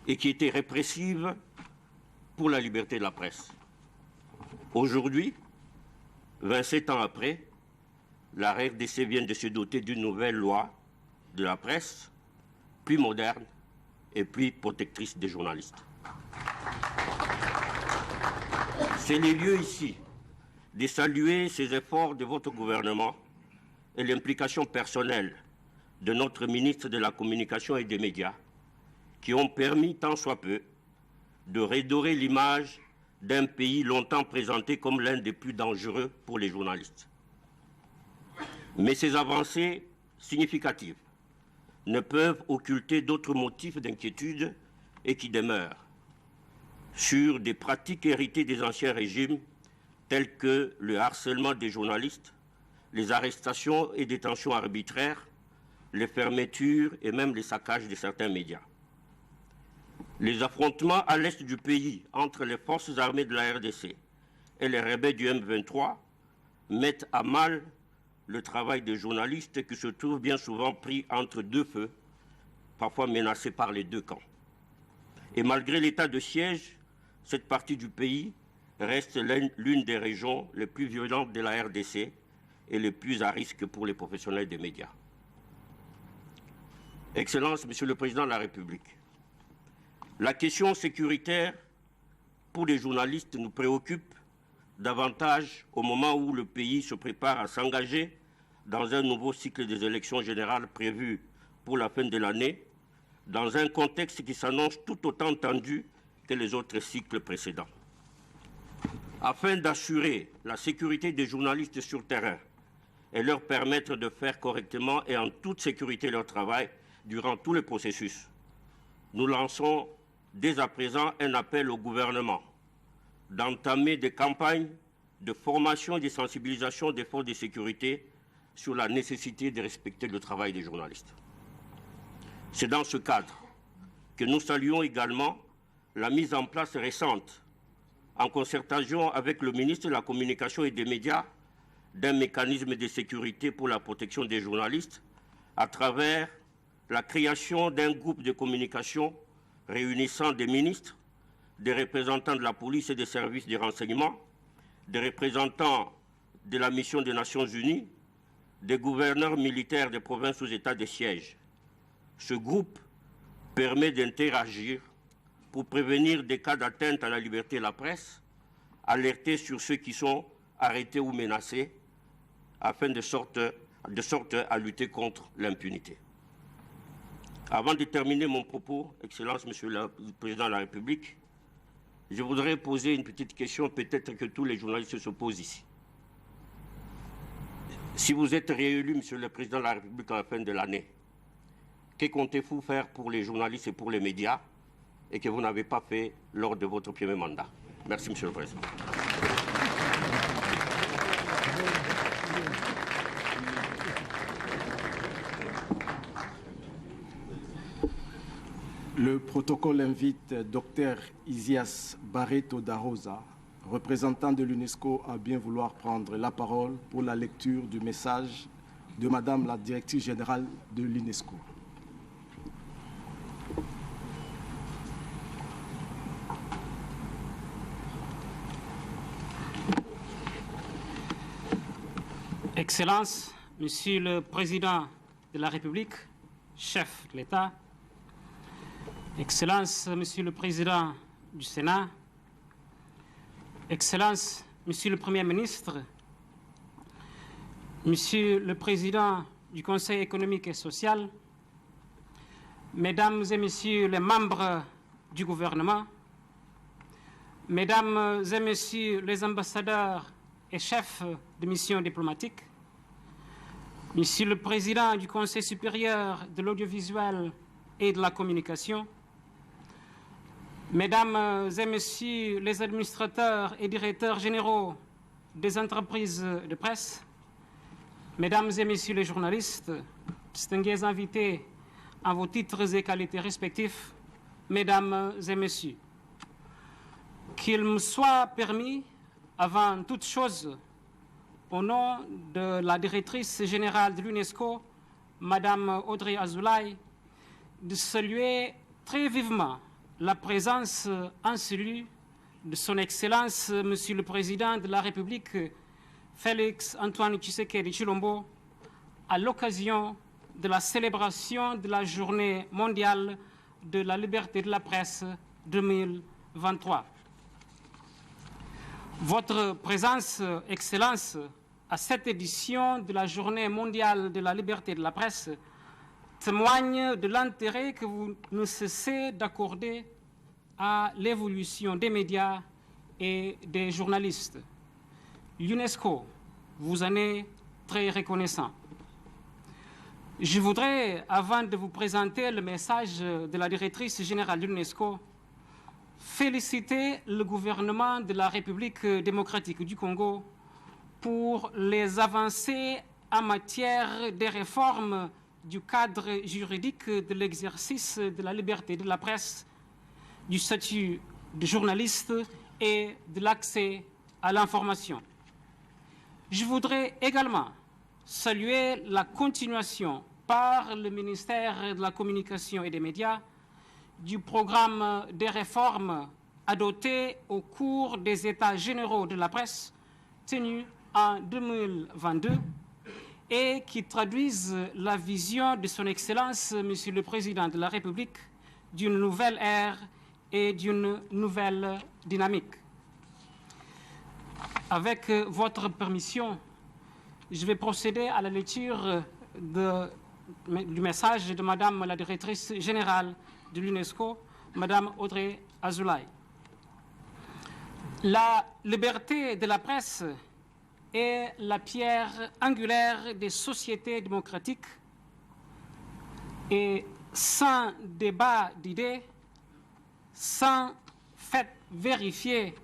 et qui était répressive pour la liberté de la presse. Aujourd'hui, 27 ans après, la RDC vient de se doter d'une nouvelle loi de la presse, plus moderne et plus protectrice des journalistes. C'est le lieu ici de saluer ces efforts de votre gouvernement et l'implication personnelle de notre ministre de la Communication et des Médias qui ont permis, tant soit peu, de redorer l'image d'un pays longtemps présenté comme l'un des plus dangereux pour les journalistes. Mais ces avancées significatives ne peuvent occulter d'autres motifs d'inquiétude et qui demeurent sur des pratiques héritées des anciens régimes telles que le harcèlement des journalistes, les arrestations et détentions arbitraires, les fermetures et même les saccages de certains médias. Les affrontements à l'est du pays entre les forces armées de la RDC et les rebelles du M23 mettent à mal le travail des journalistes qui se trouvent bien souvent pris entre deux feux, parfois menacés par les deux camps. Et malgré l'état de siège, cette partie du pays reste l'une des régions les plus violentes de la RDC et les plus à risque pour les professionnels des médias. Excellences, Monsieur le Président de la République, la question sécuritaire pour les journalistes nous préoccupe davantage au moment où le pays se prépare à s'engager dans un nouveau cycle des élections générales prévues pour la fin de l'année, dans un contexte qui s'annonce tout autant tendu que les autres cycles précédents. Afin d'assurer la sécurité des journalistes sur terrain et leur permettre de faire correctement et en toute sécurité leur travail durant tout le processus, nous lançons dès à présent un appel au gouvernement d'entamer des campagnes de formation et de sensibilisation des forces de sécurité sur la nécessité de respecter le travail des journalistes. C'est dans ce cadre que nous saluons également la mise en place récente, en concertation avec le ministre de la Communication et des Médias, d'un mécanisme de sécurité pour la protection des journalistes à travers la création d'un groupe de communication réunissant des ministres, des représentants de la police et des services de renseignement, des représentants de la mission des Nations Unies, des gouverneurs militaires des provinces sous état de siège. Ce groupe permet d'interagir pour prévenir des cas d'atteinte à la liberté de la presse, alerter sur ceux qui sont arrêtés ou menacés, afin de sorte à lutter contre l'impunité. Avant de terminer mon propos, Excellence, Monsieur le Président de la République, je voudrais poser une petite question, peut-être que tous les journalistes se posent ici. Si vous êtes réélu, Monsieur le Président de la République, à la fin de l'année, que comptez-vous faire pour les journalistes et pour les médias et que vous n'avez pas fait lors de votre premier mandat? Merci, Monsieur le Président. Le protocole invite Dr Isias Barreto da Rosa, représentant de l'UNESCO, à bien vouloir prendre la parole pour la lecture du message de Madame la Directrice Générale de l'UNESCO. Excellences, Monsieur le Président de la République, chef de l'État, Excellences, Monsieur le Président du Sénat, Excellences, Monsieur le Premier ministre, Monsieur le Président du Conseil économique et social, Mesdames et Messieurs les membres du gouvernement, Mesdames et Messieurs les ambassadeurs et chefs de mission diplomatique, Monsieur le Président du Conseil supérieur de l'audiovisuel et de la communication, Mesdames et Messieurs les administrateurs et directeurs généraux des entreprises de presse, Mesdames et Messieurs les journalistes, distingués invités en vos titres et qualités respectifs, Mesdames et Messieurs, qu'il me soit permis, avant toute chose, au nom de la directrice générale de l'UNESCO, Madame Audrey Azoulay, de saluer très vivement la présence en celui de son Excellence, Monsieur le Président de la République, Félix Antoine Tshisekedi Tshilombo, à l'occasion de la célébration de la Journée mondiale de la liberté de la presse 2023. Votre présence, Excellence, à cette édition de la Journée mondiale de la liberté de la presse témoigne de l'intérêt que vous ne cessez d'accorder à l'évolution des médias et des journalistes. L'UNESCO vous en est très reconnaissant. Je voudrais, avant de vous présenter le message de la directrice générale de l'UNESCO, féliciter le gouvernement de la République démocratique du Congo pour les avancées en matière de réforme du cadre juridique de l'exercice de la liberté de la presse, du statut de journaliste et de l'accès à l'information. Je voudrais également saluer la continuation par le ministère de la Communication et des Médias du programme des réformes adopté au cours des États généraux de la presse tenus en 2022 et qui traduisent la vision de son Excellence, Monsieur le Président de la République, d'une nouvelle ère et d'une nouvelle dynamique. Avec votre permission, je vais procéder à la lecture du message de Madame la directrice générale de l'UNESCO, Madame Audrey Azoulay. La liberté de la presse est la pierre angulaire des sociétés démocratiques et sans débat d'idées, sans fait vérifié,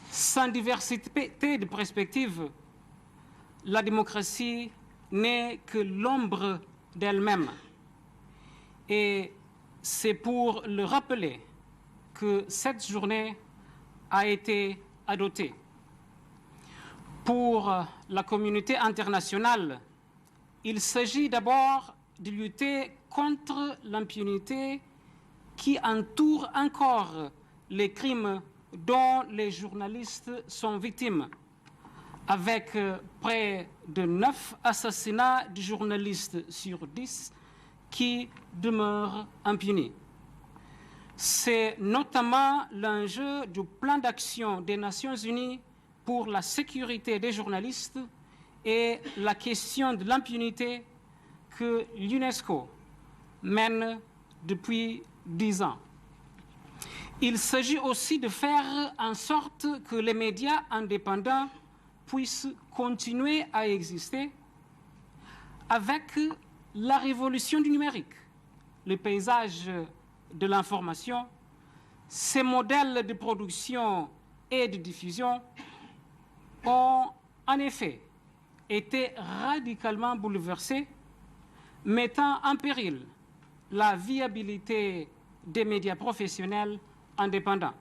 sans diversité de perspectives, la démocratie n'est que l'ombre d'elle-même. Et c'est pour le rappeler que cette journée a été adoptée. Pour la communauté internationale, il s'agit d'abord de lutter contre l'impunité qui entoure encore les crimes dont les journalistes sont victimes, avec près de 9 assassinats de journalistes sur 10 qui demeurent impunis. C'est notamment l'enjeu du plan d'action des Nations Unies pour la sécurité des journalistes et la question de l'impunité que l'UNESCO mène depuis 10 ans. Il s'agit aussi de faire en sorte que les médias indépendants puissent continuer à exister avec la révolution du numérique, le paysage de l'information, ces modèles de production et de diffusion ont en effet été radicalement bouleversés, mettant en péril la viabilité des médias professionnels indépendants.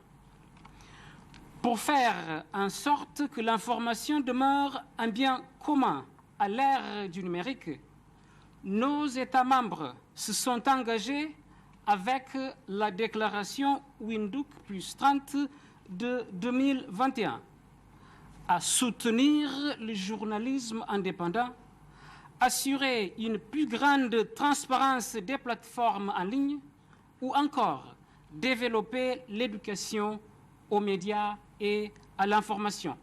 Pour faire en sorte que l'information demeure un bien commun à l'ère du numérique, nos États membres se sont engagés avec la déclaration Windhoek +30 de 2021 à soutenir le journalisme indépendant, assurer une plus grande transparence des plateformes en ligne ou encore développer l'éducation aux médias et à l'information.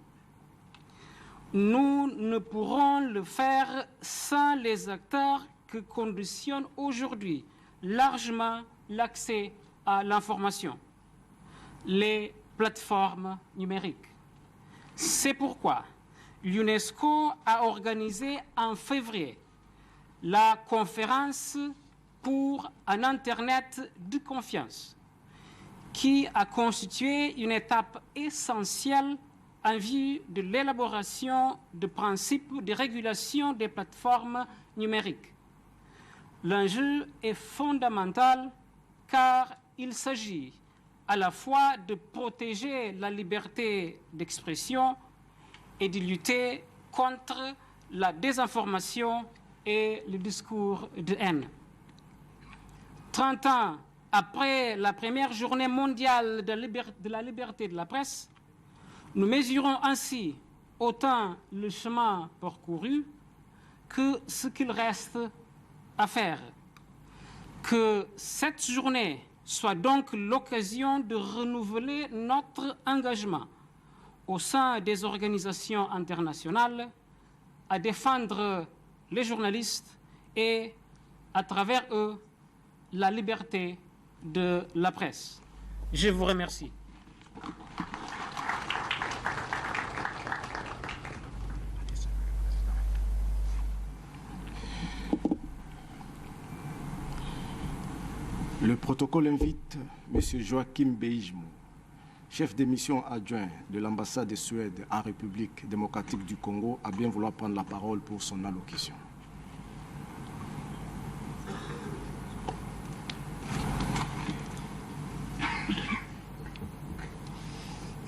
Nous ne pourrons le faire sans les acteurs que conditionnent aujourd'hui largement l'accès à l'information, les plateformes numériques. C'est pourquoi l'UNESCO a organisé en février la conférence pour un Internet de confiance, qui a constitué une étape essentielle en vue de l'élaboration de principes de régulation des plateformes numériques. L'enjeu est fondamental car il s'agit à la fois de protéger la liberté d'expression et de lutter contre la désinformation et le discours de haine. 30 ans après la première journée mondiale de la liberté de la presse, nous mesurons ainsi autant le chemin parcouru que ce qu'il reste à faire. Que cette journée soit donc l'occasion de renouveler notre engagement au sein des organisations internationales à défendre les journalistes et, à travers eux, la liberté de la presse. Je vous remercie. Le protocole invite M. Joachim Beijmo, chef de mission adjoint de l'ambassade de Suède en République démocratique du Congo, à bien vouloir prendre la parole pour son allocution.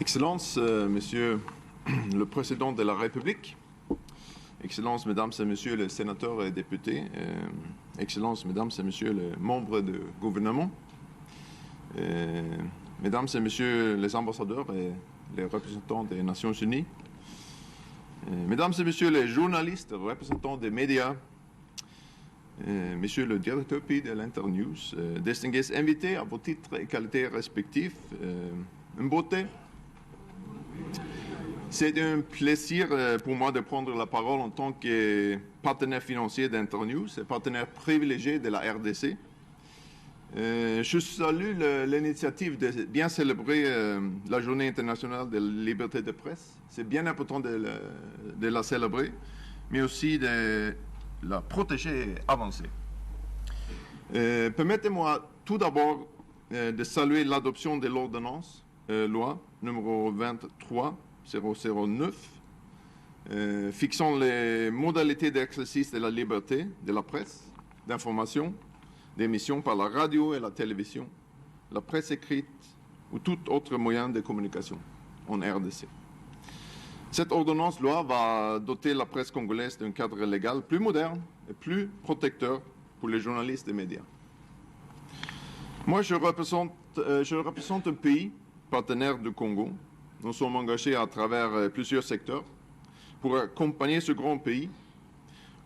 Excellences, Monsieur le Président de la République, Excellences, Mesdames et Messieurs les sénateurs et députés, Excellences, Mesdames et Messieurs les membres du gouvernement, Mesdames et Messieurs les ambassadeurs et les représentants des Nations Unies, Mesdames et Messieurs les journalistes, représentants des médias, Monsieur le directeur pays de l'Internews, distingués invités à vos titres et qualités respectifs, une beauté. C'est un plaisir pour moi de prendre la parole en tant que partenaire financier d'Internews et partenaire privilégié de la RDC. Je salue l'initiative de bien célébrer la Journée internationale de la liberté de presse. C'est bien important de la célébrer, mais aussi de la protéger et avancer. Permettez-moi tout d'abord de saluer l'adoption de l'ordonnance loi numéro 23/009 fixant les modalités d'exercice de la liberté de la presse, d'information, d'émission par la radio et la télévision, la presse écrite ou tout autre moyen de communication en RDC. Cette ordonnance loi va doter la presse congolaise d'un cadre légal plus moderne et plus protecteur pour les journalistes et médias. Moi, je représente un pays partenaire du Congo. Nous sommes engagés à travers plusieurs secteurs pour accompagner ce grand pays.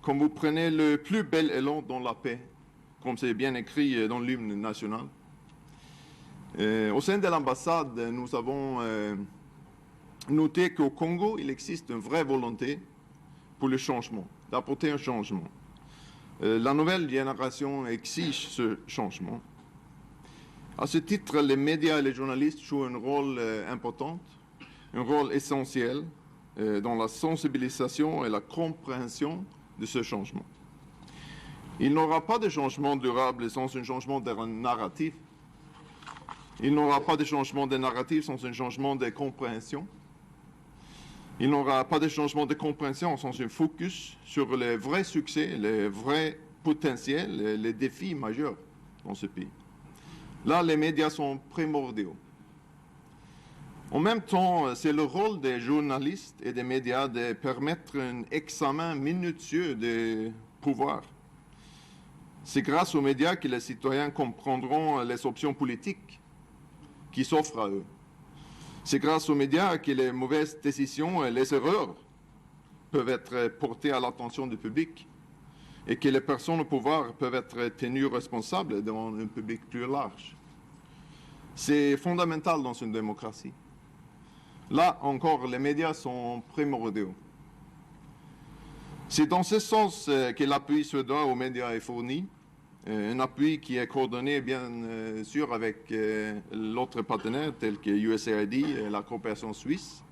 Comme vous prenez le plus bel élan dans la paix, comme c'est bien écrit dans l'hymne national. Au sein de l'ambassade, nous avons noté qu'au Congo, il existe une vraie volonté pour le changement, d'apporter un changement. La nouvelle génération exige ce changement. À ce titre, les médias et les journalistes jouent un rôle important, un rôle essentiel dans la sensibilisation et la compréhension de ce changement. Il n'y aura pas de changement durable sans un changement de narratif. Il n'y aura pas de changement de narratif sans un changement de compréhension. Il n'y aura pas de changement de compréhension sans un focus sur les vrais succès, les vrais potentiels, les défis majeurs dans ce pays. Là, les médias sont primordiaux. En même temps, c'est le rôle des journalistes et des médias de permettre un examen minutieux des pouvoirs. C'est grâce aux médias que les citoyens comprendront les options politiques qui s'offrent à eux. C'est grâce aux médias que les mauvaises décisions et les erreurs peuvent être portées à l'attention du public et que les personnes au pouvoir peuvent être tenues responsables devant un public plus large. C'est fondamental dans une démocratie. Là encore, les médias sont primordiaux. C'est dans ce sens que l'appui suédois aux médias est fourni, un appui qui est coordonné bien sûr avec l'autre partenaire tel que USAID et la coopération suisse.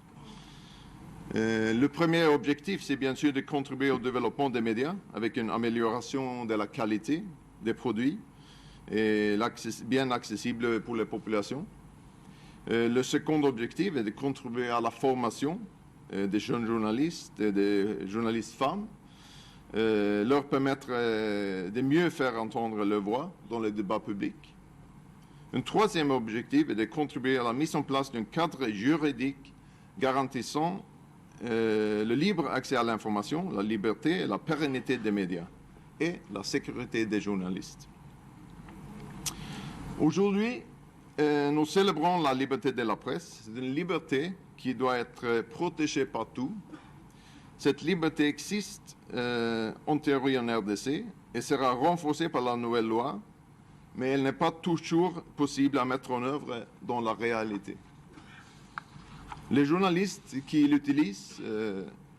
Le premier objectif, c'est bien sûr de contribuer au développement des médias avec une amélioration de la qualité des produits et bien accessible pour les populations. Le second objectif est de contribuer à la formation des jeunes journalistes et des journalistes femmes, leur permettre de mieux faire entendre leur voix dans le débat public. Un troisième objectif est de contribuer à la mise en place d'un cadre juridique garantissant le libre accès à l'information, la liberté et la pérennité des médias et la sécurité des journalistes. Aujourd'hui, nous célébrons la liberté de la presse. C'est une liberté qui doit être protégée partout. Cette liberté existe en théorie en RDC et sera renforcée par la nouvelle loi, mais elle n'est pas toujours possible à mettre en œuvre dans la réalité. Les journalistes qui l'utilisent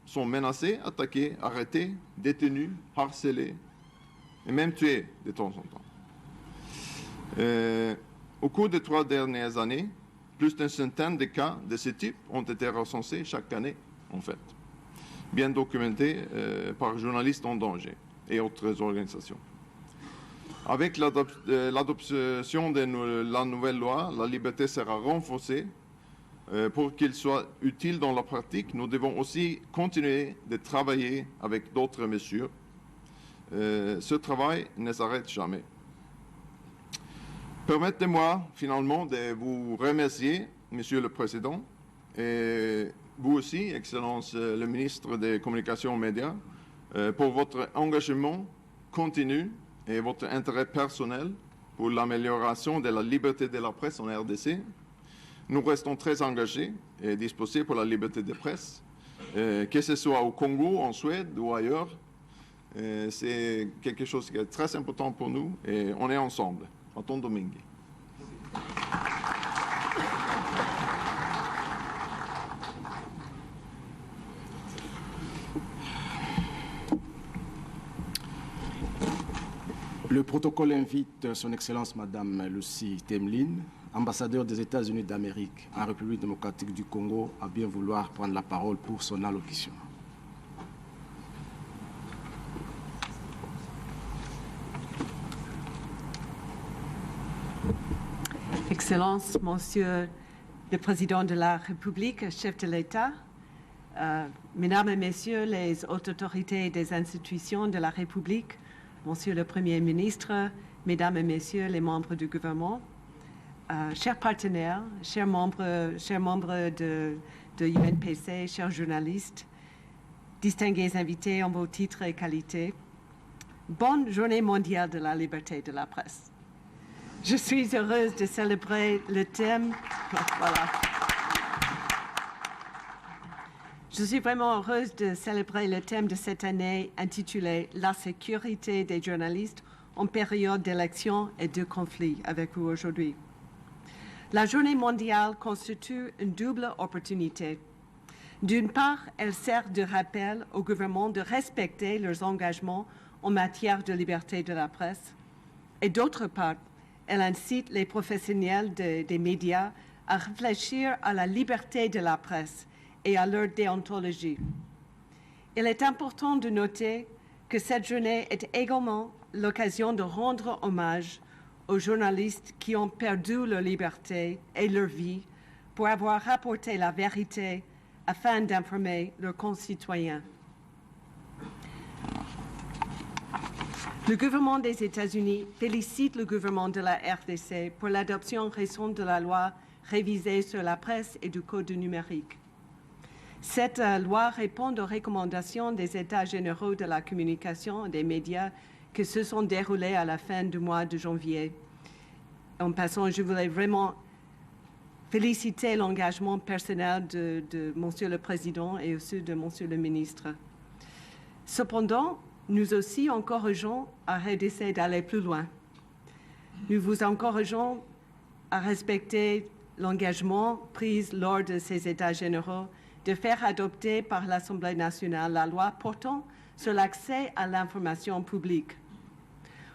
sont menacés, attaqués, arrêtés, détenus, harcelés et même tués de temps en temps. Au cours des 3 dernières années, plus d'une centaine de cas de ce type ont été recensés chaque année, en fait, bien documentés par journalistes en danger et autres organisations. Avec l'adoption de la nouvelle loi, la liberté sera renforcée. Pour qu'il soit utile dans la pratique, nous devons aussi continuer de travailler avec d'autres mesures. Ce travail ne s'arrête jamais. Permettez-moi finalement de vous remercier, Monsieur le Président, et vous aussi, Excellence le ministre des Communications et Médias, pour votre engagement continu et votre intérêt personnel pour l'amélioration de la liberté de la presse en RDC. Nous restons très engagés et disposés pour la liberté de presse, que ce soit au Congo, en Suède ou ailleurs. C'est quelque chose qui est très important pour nous et on est ensemble. Anton Domingue. Le protocole invite Son Excellence Madame Lucie Temlin, ambassadeur des États-Unis d'Amérique en République démocratique du Congo, à bien vouloir prendre la parole pour son allocution. Excellence, Monsieur le Président de la République, chef de l'État, Mesdames et Messieurs les hautes autorités des institutions de la République, Monsieur le Premier ministre, Mesdames et Messieurs les membres du gouvernement, chers partenaires, chers membres de UNPC, chers journalistes, distingués invités en vos titres et qualités, bonne journée mondiale de la liberté de la presse. Je suis heureuse de célébrer le thème. Voilà. Je suis vraiment heureuse de célébrer le thème de cette année intitulé « La sécurité des journalistes en période d'élection et de conflit » avec vous aujourd'hui. La journée mondiale constitue une double opportunité. D'une part, elle sert de rappel au gouvernement de respecter leurs engagements en matière de liberté de la presse. Et d'autre part, elle incite les professionnels des médias à réfléchir à la liberté de la presse et à leur déontologie. Il est important de noter que cette journée est également l'occasion de rendre hommage aux journalistes qui ont perdu leur liberté et leur vie pour avoir rapporté la vérité afin d'informer leurs concitoyens. Le gouvernement des États-Unis félicite le gouvernement de la RDC pour l'adoption récente de la loi révisée sur la presse et du code numérique. Cette loi répond aux recommandations des États généraux de la communication et des médias qui se sont déroulés à la fin du mois de janvier. En passant, je voulais vraiment féliciter l'engagement personnel de Monsieur le Président et aussi de Monsieur le Ministre. Cependant, nous aussi encourageons à RDC d'aller plus loin. Nous vous encourageons à respecter l'engagement pris lors de ces États généraux de faire adopter par l'Assemblée nationale la loi portant sur l'accès à l'information publique.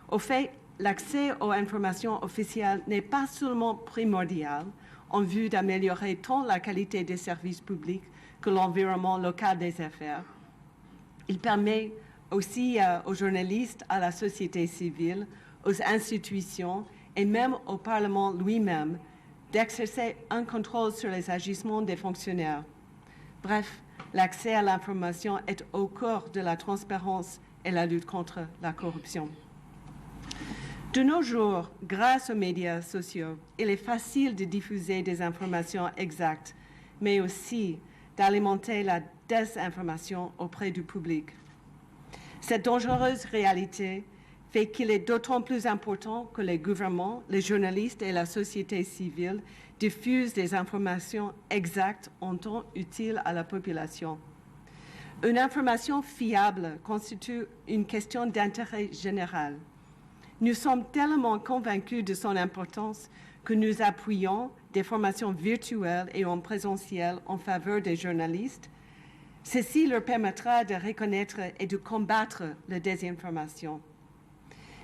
Au fait, l'accès aux informations officielles n'est pas seulement primordial en vue d'améliorer tant la qualité des services publics que l'environnement local des affaires. Il permet aussi aux journalistes, à la société civile, aux institutions et même au Parlement lui-même d'exercer un contrôle sur les agissements des fonctionnaires. Bref, l'accès à l'information est au cœur de la transparence et la lutte contre la corruption. De nos jours, grâce aux médias sociaux, il est facile de diffuser des informations exactes, mais aussi d'alimenter la désinformation auprès du public. Cette dangereuse réalité fait qu'il est d'autant plus important que les gouvernements, les journalistes et la société civile diffusent des informations exactes en temps utile à la population. Une information fiable constitue une question d'intérêt général. Nous sommes tellement convaincus de son importance que nous appuyons des formations virtuelles et en présentiel en faveur des journalistes. Ceci leur permettra de reconnaître et de combattre la désinformation.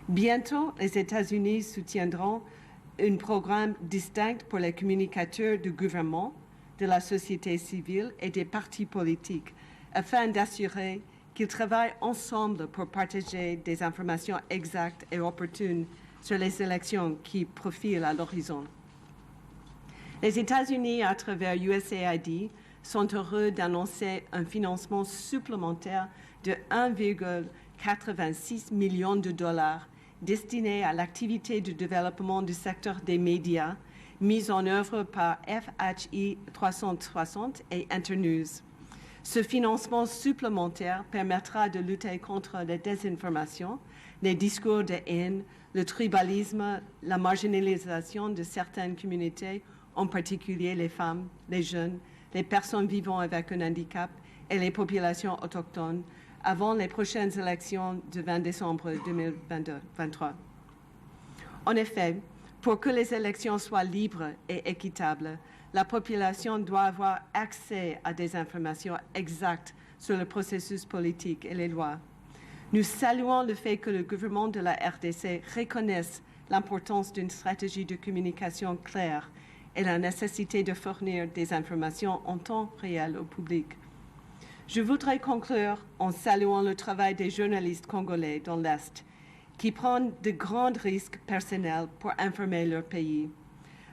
Bientôt, les États-Unis soutiendront un programme distinct pour les communicateurs du gouvernement, de la société civile et des partis politiques, afin d'assurer qu'ils travaillent ensemble pour partager des informations exactes et opportunes sur les élections qui profilent à l'horizon. Les États-Unis, à travers USAID, sont heureux d'annoncer un financement supplémentaire de 1,86 million de dollars destiné à l'activité de développement du secteur des médias mise en œuvre par FHI 360 et Internews. Ce financement supplémentaire permettra de lutter contre la désinformation, les discours de haine, le tribalisme, la marginalisation de certaines communautés, en particulier les femmes, les jeunes, les personnes vivant avec un handicap et les populations autochtones, avant les prochaines élections du 20 décembre 2023. En effet, pour que les élections soient libres et équitables, la population doit avoir accès à des informations exactes sur le processus politique et les lois. Nous saluons le fait que le gouvernement de la RDC reconnaisse l'importance d'une stratégie de communication claire et la nécessité de fournir des informations en temps réel au public. Je voudrais conclure en saluant le travail des journalistes congolais dans l'Est qui prennent de grands risques personnels pour informer leur pays.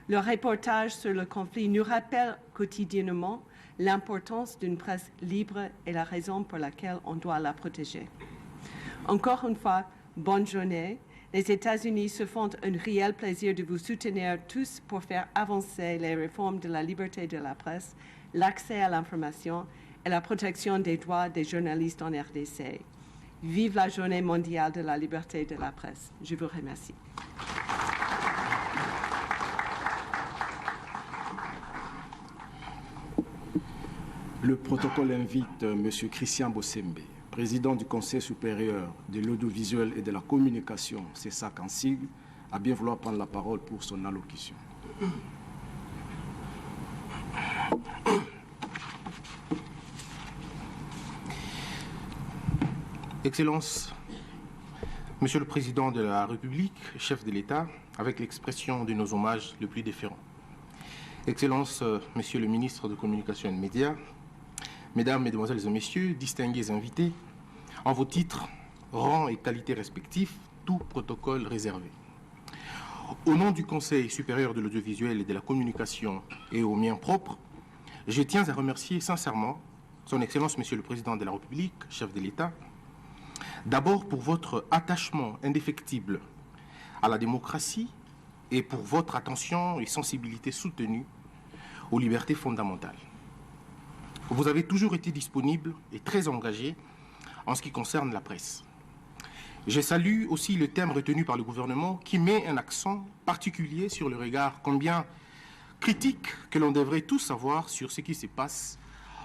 Leur reportage sur le conflit nous rappelle quotidiennement l'importance d'une presse libre et la raison pour laquelle on doit la protéger. Encore une fois, bonne journée. Les États-Unis se font un réel plaisir de vous soutenir tous pour faire avancer les réformes de la liberté de la presse, l'accès à l'information et la protection des droits des journalistes en RDC. Vive la Journée mondiale de la liberté de la presse. Je vous remercie. Le protocole invite M. Christian Bossembe, président du Conseil supérieur de l'audiovisuel et de la communication, CESAC en sigle, à bien vouloir prendre la parole pour son allocution. Excellences, Monsieur le Président de la République, chef de l'État, avec l'expression de nos hommages le plus déférents. Excellences, Monsieur le Ministre de Communication et de Médias, Mesdames, Mesdemoiselles et Messieurs, distingués invités, en vos titres, rangs et qualités respectifs, tout protocole réservé. Au nom du Conseil supérieur de l'audiovisuel et de la communication et au mien propre, je tiens à remercier sincèrement Son Excellence Monsieur le Président de la République, chef de l'État, d'abord pour votre attachement indéfectible à la démocratie et pour votre attention et sensibilité soutenue aux libertés fondamentales. Vous avez toujours été disponible et très engagé en ce qui concerne la presse. Je salue aussi le thème retenu par le gouvernement qui met un accent particulier sur le regard combien critique que l'on devrait tous avoir sur ce qui se passe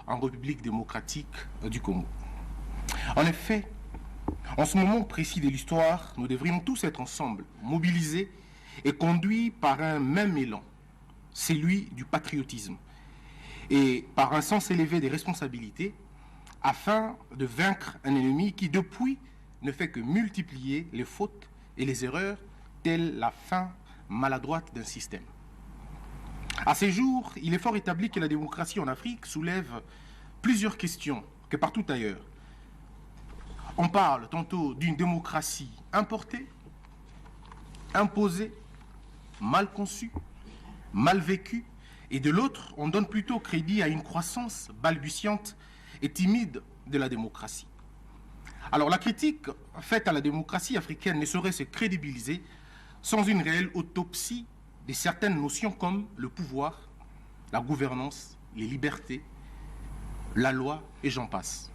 en République démocratique du Congo. En effet, en ce moment précis de l'histoire, nous devrions tous être ensemble, mobilisés et conduits par un même élan, celui du patriotisme, et par un sens élevé des responsabilités, afin de vaincre un ennemi qui, depuis, ne fait que multiplier les fautes et les erreurs, telle la fin maladroite d'un système. À ces jours, il est fort établi que la démocratie en Afrique soulève plusieurs questions que partout ailleurs. On parle tantôt d'une démocratie importée, imposée, mal conçue, mal vécue, et de l'autre, on donne plutôt crédit à une croissance balbutiante et timide de la démocratie. Alors la critique faite à la démocratie africaine ne saurait se crédibiliser sans une réelle autopsie de certaines notions comme le pouvoir, la gouvernance, les libertés, la loi et j'en passe.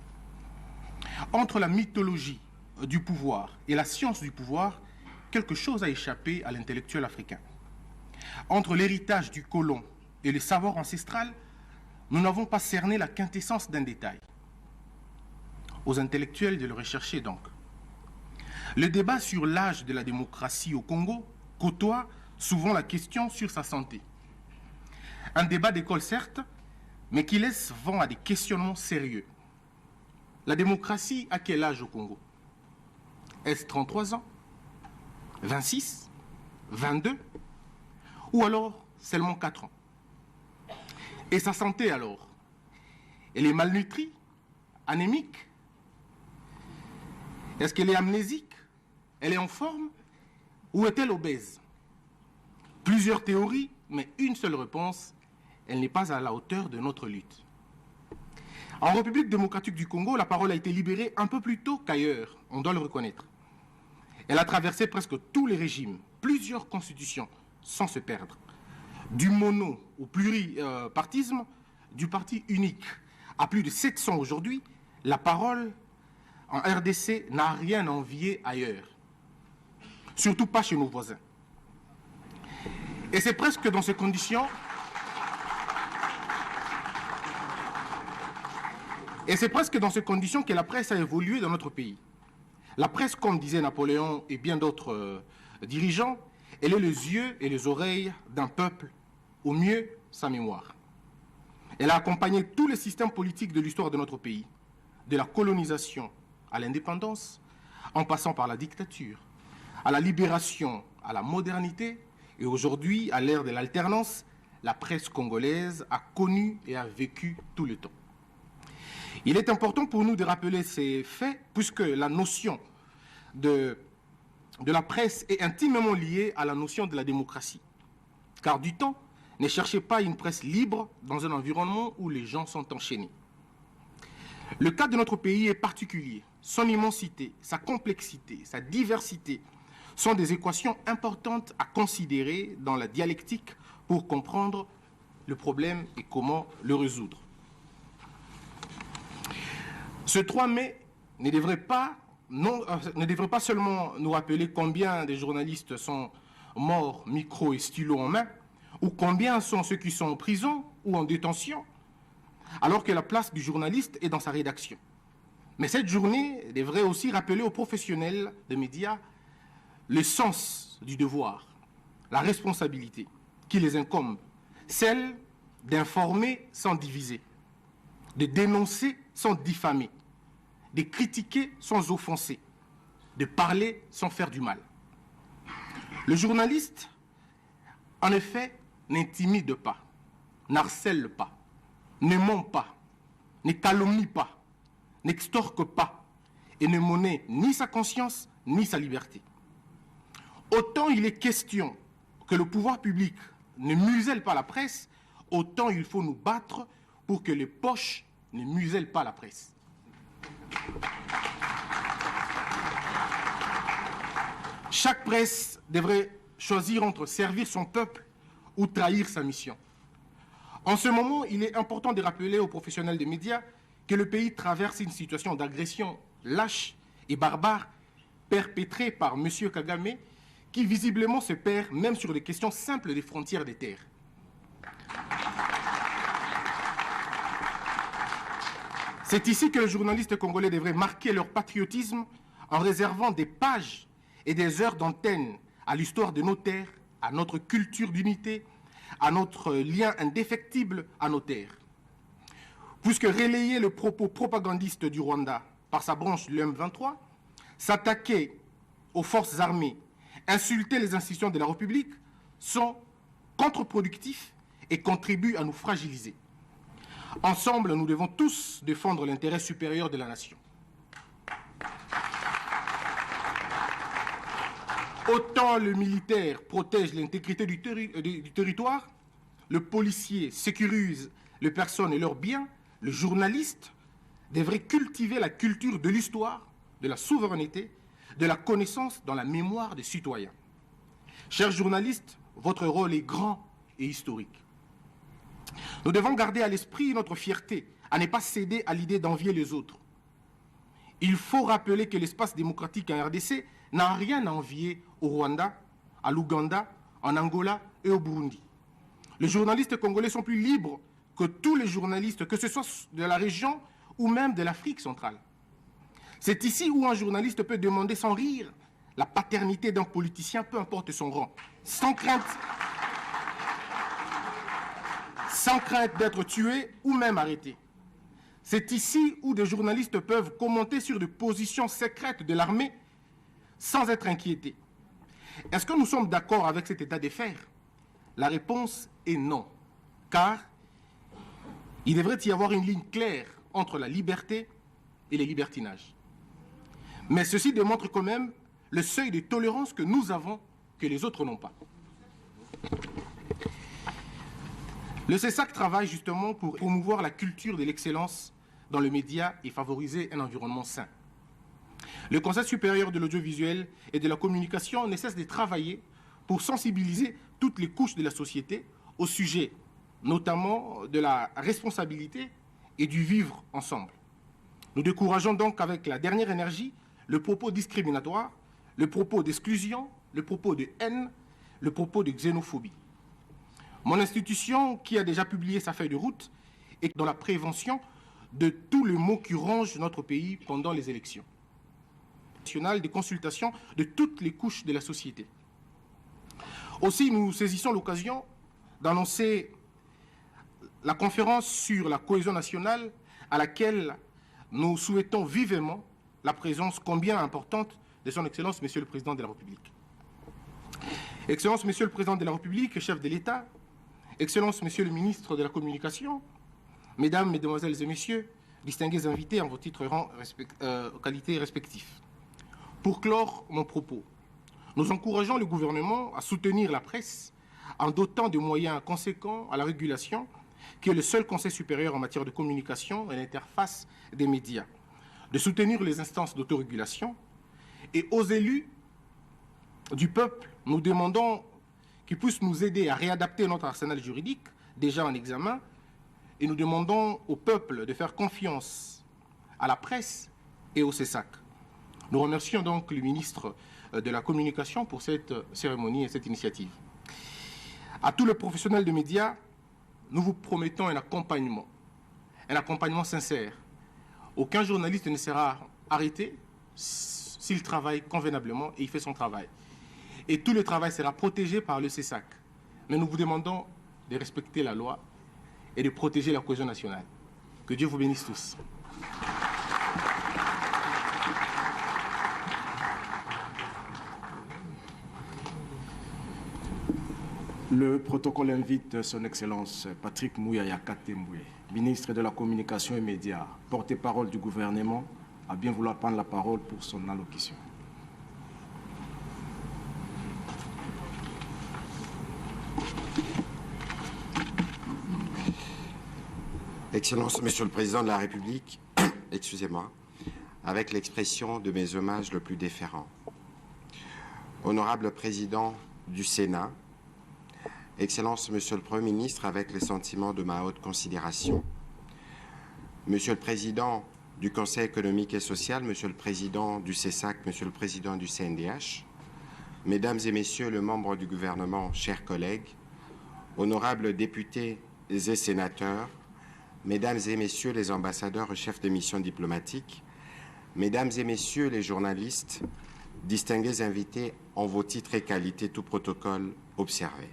Entre la mythologie du pouvoir et la science du pouvoir, quelque chose a échappé à l'intellectuel africain. Entre l'héritage du colon et le savoir ancestral, nous n'avons pas cerné la quintessence d'un détail. Aux intellectuels de le rechercher donc. Le débat sur l'âge de la démocratie au Congo côtoie souvent la question sur sa santé. Un débat d'école certes, mais qui laisse vent à des questionnements sérieux. La démocratie à quel âge au Congo? Est-ce 33 ans? 26? 22? Ou alors seulement 4 ans? Et sa santé alors? Elle est malnutrie? Anémique? Est-ce qu'elle est amnésique? Elle est en forme? Ou est-elle obèse? Plusieurs théories, mais une seule réponse, elle n'est pas à la hauteur de notre lutte. En République démocratique du Congo, la parole a été libérée un peu plus tôt qu'ailleurs, on doit le reconnaître. Elle a traversé presque tous les régimes, plusieurs constitutions, sans se perdre. Du mono au pluripartisme, du parti unique à plus de 700 aujourd'hui, la parole en RDC n'a rien à envier ailleurs. Surtout pas chez nos voisins. Et c'est presque dans ces conditions... Et c'est presque dans ces conditions que la presse a évolué dans notre pays. La presse, comme disait Napoléon et bien d'autres dirigeants, elle est les yeux et les oreilles d'un peuple, au mieux sa mémoire. Elle a accompagné tous les systèmes politiques de l'histoire de notre pays, de la colonisation à l'indépendance, en passant par la dictature, à la libération, à la modernité, et aujourd'hui, à l'ère de l'alternance, la presse congolaise a connu et a vécu tout le temps. Il est important pour nous de rappeler ces faits, puisque la notion de la presse est intimement liée à la notion de la démocratie. Car du temps, ne cherchez pas une presse libre dans un environnement où les gens sont enchaînés. Le cas de notre pays est particulier. Son immensité, sa complexité, sa diversité sont des équations importantes à considérer dans la dialectique pour comprendre le problème et comment le résoudre. Ce 3 mai ne devrait pas seulement nous rappeler combien de journalistes sont morts, micro et stylo en main, ou combien sont ceux qui sont en prison ou en détention, alors que la place du journaliste est dans sa rédaction. Mais cette journée devrait aussi rappeler aux professionnels des médias le sens du devoir, la responsabilité qui les incombe, celle d'informer sans diviser, de dénoncer sans diffamer, de critiquer sans offenser, de parler sans faire du mal. Le journaliste, en effet, n'intimide pas, n'harcèle pas, ne ment pas, ne calomnie pas, n'extorque pas et ne monnaie ni sa conscience ni sa liberté. Autant il est question que le pouvoir public ne muselle pas la presse, autant il faut nous battre pour que les poches ne musellent pas la presse. Chaque presse devrait choisir entre servir son peuple ou trahir sa mission. En ce moment, il est important de rappeler aux professionnels des médias que le pays traverse une situation d'agression lâche et barbare perpétrée par M. Kagame, qui visiblement se perd même sur des questions simples des frontières des terres. C'est ici que les journalistes congolais devraient marquer leur patriotisme en réservant des pages et des heures d'antenne à l'histoire de nos terres, à notre culture d'unité, à notre lien indéfectible à nos terres. Puisque relayer le propos propagandiste du Rwanda par sa branche l'UM23, s'attaquer aux forces armées, insulter les institutions de la République sont contre-productifs et contribuent à nous fragiliser. Ensemble, nous devons tous défendre l'intérêt supérieur de la nation. Autant le militaire protège l'intégrité du territoire, le policier sécurise les personnes et leurs biens, le journaliste devrait cultiver la culture de l'histoire, de la souveraineté, de la connaissance dans la mémoire des citoyens. Chers journalistes, votre rôle est grand et historique. Nous devons garder à l'esprit notre fierté, à ne pas céder à l'idée d'envier les autres. Il faut rappeler que l'espace démocratique en RDC n'a rien à envier au Rwanda, à l'Ouganda, en Angola et au Burundi. Les journalistes congolais sont plus libres que tous les journalistes, que ce soit de la région ou même de l'Afrique centrale. C'est ici où un journaliste peut demander sans rire la paternité d'un politicien, peu importe son rang, sans crainte d'être tué ou même arrêté. C'est ici où des journalistes peuvent commenter sur des positions secrètes de l'armée sans être inquiétés. Est-ce que nous sommes d'accord avec cet état des faits? La réponse est non, car il devrait y avoir une ligne claire entre la liberté et les libertinages. Mais ceci démontre quand même le seuil de tolérance que nous avons, que les autres n'ont pas. Le CESAC travaille justement pour promouvoir la culture de l'excellence dans le média et favoriser un environnement sain. Le Conseil supérieur de l'audiovisuel et de la communication ne cesse de travailler pour sensibiliser toutes les couches de la société au sujet, notamment de la responsabilité et du vivre ensemble. Nous décourageons donc avec la dernière énergie le propos discriminatoire, le propos d'exclusion, le propos de haine, le propos de xénophobie. Mon institution, qui a déjà publié sa feuille de route, est dans la prévention de tous les maux qui rongent notre pays pendant les élections. Nationale de consultation de toutes les couches de la société. Aussi, nous saisissons l'occasion d'annoncer la conférence sur la cohésion nationale à laquelle nous souhaitons vivement la présence combien importante de son Excellence, Monsieur le Président de la République. Excellence, Monsieur le Président de la République, chef de l'État, Excellence, Monsieur le Ministre de la Communication, Mesdames, Mesdemoiselles et Messieurs, distingués invités en vos titres et rangs qualités respectifs. Pour clore mon propos, nous encourageons le gouvernement à soutenir la presse en dotant de moyens conséquents à la régulation, qui est le seul conseil supérieur en matière de communication et l'interface des médias, de soutenir les instances d'autorégulation, et aux élus du peuple, nous demandons qu'ils puissent nous aider à réadapter notre arsenal juridique, déjà en examen, et nous demandons au peuple de faire confiance à la presse et au CESAC. Nous remercions donc le ministre de la Communication pour cette cérémonie et cette initiative. À tous les professionnels de médias, nous vous promettons un accompagnement sincère. Aucun journaliste ne sera arrêté s'il travaille convenablement et il fait son travail. Et tout le travail sera protégé par le CESAC. Mais nous vous demandons de respecter la loi et de protéger la cohésion nationale. Que Dieu vous bénisse tous. Le protocole invite son Excellence Patrick Mouyaya Katemboué, ministre de la Communication et Médias, porte-parole du gouvernement, à bien vouloir prendre la parole pour son allocution. Excellence, Monsieur le Président de la République, excusez-moi, avec l'expression de mes hommages le plus déférents. Honorable Président du Sénat, Excellence, Monsieur le Premier ministre, avec les sentiments de ma haute considération, Monsieur le Président du Conseil économique et social, Monsieur le Président du CESAC, Monsieur le Président du CNDH, Mesdames et Messieurs les membres du gouvernement, chers collègues, honorables députés et sénateurs, Mesdames et Messieurs les ambassadeurs et chefs de mission diplomatique, Mesdames et Messieurs les journalistes, distingués invités en vos titres et qualités, tout protocole observé.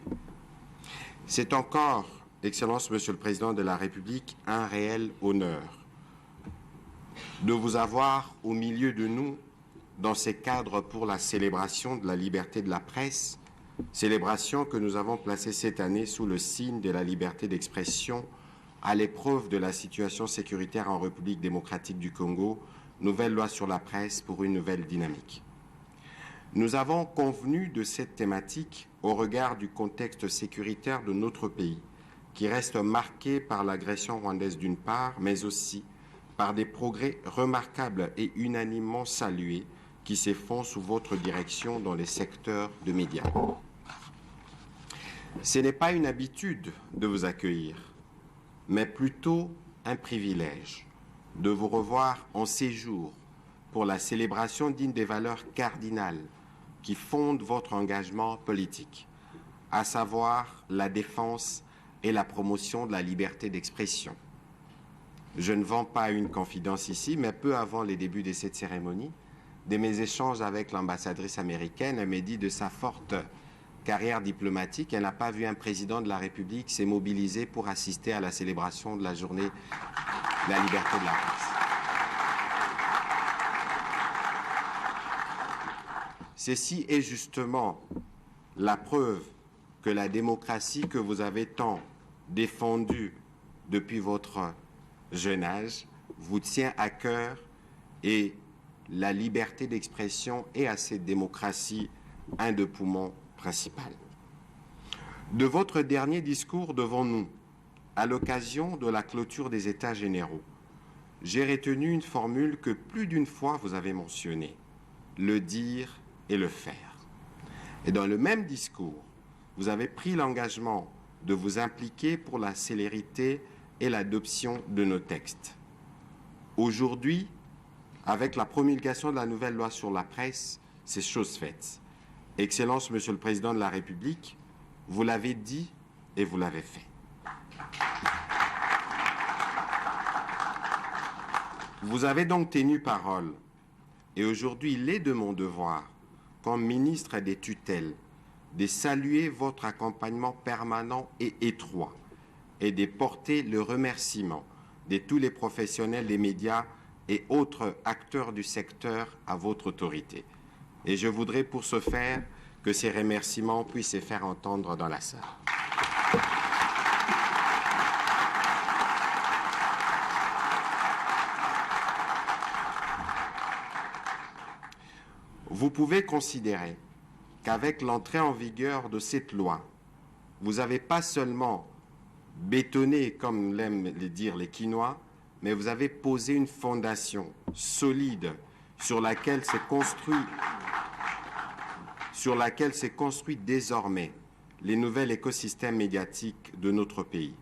C'est encore, Excellence, Monsieur le Président de la République, un réel honneur de vous avoir au milieu de nous dans ces cadres pour la célébration de la liberté de la presse, célébration que nous avons placée cette année sous le signe de la liberté d'expression à l'épreuve de la situation sécuritaire en République démocratique du Congo, nouvelle loi sur la presse pour une nouvelle dynamique. Nous avons convenu de cette thématique au regard du contexte sécuritaire de notre pays, qui reste marqué par l'agression rwandaise d'une part, mais aussi par des progrès remarquables et unanimement salués qui se font sous votre direction dans les secteurs de médias. Ce n'est pas une habitude de vous accueillir, mais plutôt un privilège de vous revoir en séjour pour la célébration d'une des valeurs cardinales qui fondent votre engagement politique, à savoir la défense et la promotion de la liberté d'expression. Je ne vends pas une confidence ici, mais peu avant les débuts de cette cérémonie, de mes échanges avec l'ambassadrice américaine, elle m'a dit de sa forte carrière diplomatique, elle n'a pas vu un président de la République s'est mobilisé pour assister à la célébration de la journée de la liberté de la presse. Ceci est justement la preuve que la démocratie que vous avez tant défendue depuis votre jeune âge vous tient à cœur et la liberté d'expression est à cette démocratie un des poumons principaux. De votre dernier discours devant nous, à l'occasion de la clôture des États généraux, j'ai retenu une formule que plus d'une fois vous avez mentionnée, le dire et le faire. Et dans le même discours, vous avez pris l'engagement de vous impliquer pour la célérité et l'adoption de nos textes. Aujourd'hui, avec la promulgation de la nouvelle loi sur la presse, c'est chose faite. Excellence, Monsieur le Président de la République, vous l'avez dit et vous l'avez fait. Vous avez donc tenu parole et aujourd'hui, il est de mon devoir, comme ministre des tutelles, de saluer votre accompagnement permanent et étroit et de porter le remerciement de tous les professionnels des médias et autres acteurs du secteur à votre autorité. Et je voudrais pour ce faire que ces remerciements puissent se faire entendre dans la salle. Vous pouvez considérer qu'avec l'entrée en vigueur de cette loi, vous n'avez pas seulement bétonné, comme l'aiment le dire les Quinois, mais vous avez posé une fondation solide sur laquelle s'est construit désormais les nouveaux écosystèmes médiatiques de notre pays.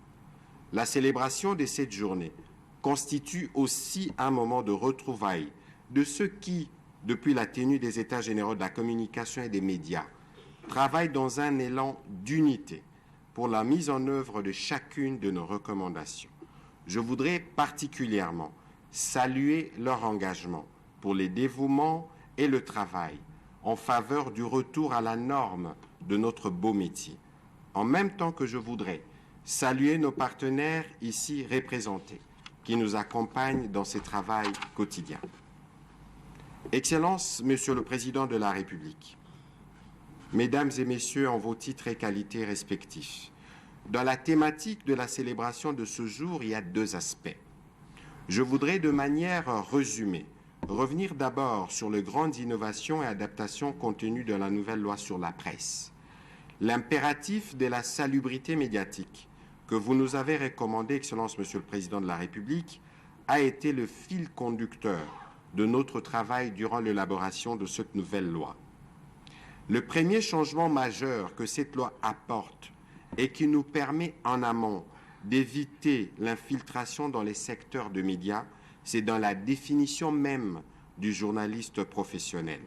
La célébration de cette journée constitue aussi un moment de retrouvailles de ceux qui, depuis la tenue des États généraux de la communication et des médias, travaillent dans un élan d'unité pour la mise en œuvre de chacune de nos recommandations. Je voudrais particulièrement saluer leur engagement pour le dévouement et le travail en faveur du retour à la norme de notre beau métier. En même temps que je voudrais saluer nos partenaires ici représentés qui nous accompagnent dans ce travail quotidien. Excellence, Monsieur le Président de la République, Mesdames et Messieurs en vos titres et qualités respectifs, dans la thématique de la célébration de ce jour, il y a deux aspects. Je voudrais de manière résumée revenir d'abord sur les grandes innovations et adaptations contenues dans la nouvelle loi sur la presse. L'impératif de la salubrité médiatique que vous nous avez recommandé, Excellence, Monsieur le Président de la République, a été le fil conducteur de notre travail durant l'élaboration de cette nouvelle loi. Le premier changement majeur que cette loi apporte et qui nous permet en amont d'éviter l'infiltration dans les secteurs de médias, c'est dans la définition même du journaliste professionnel.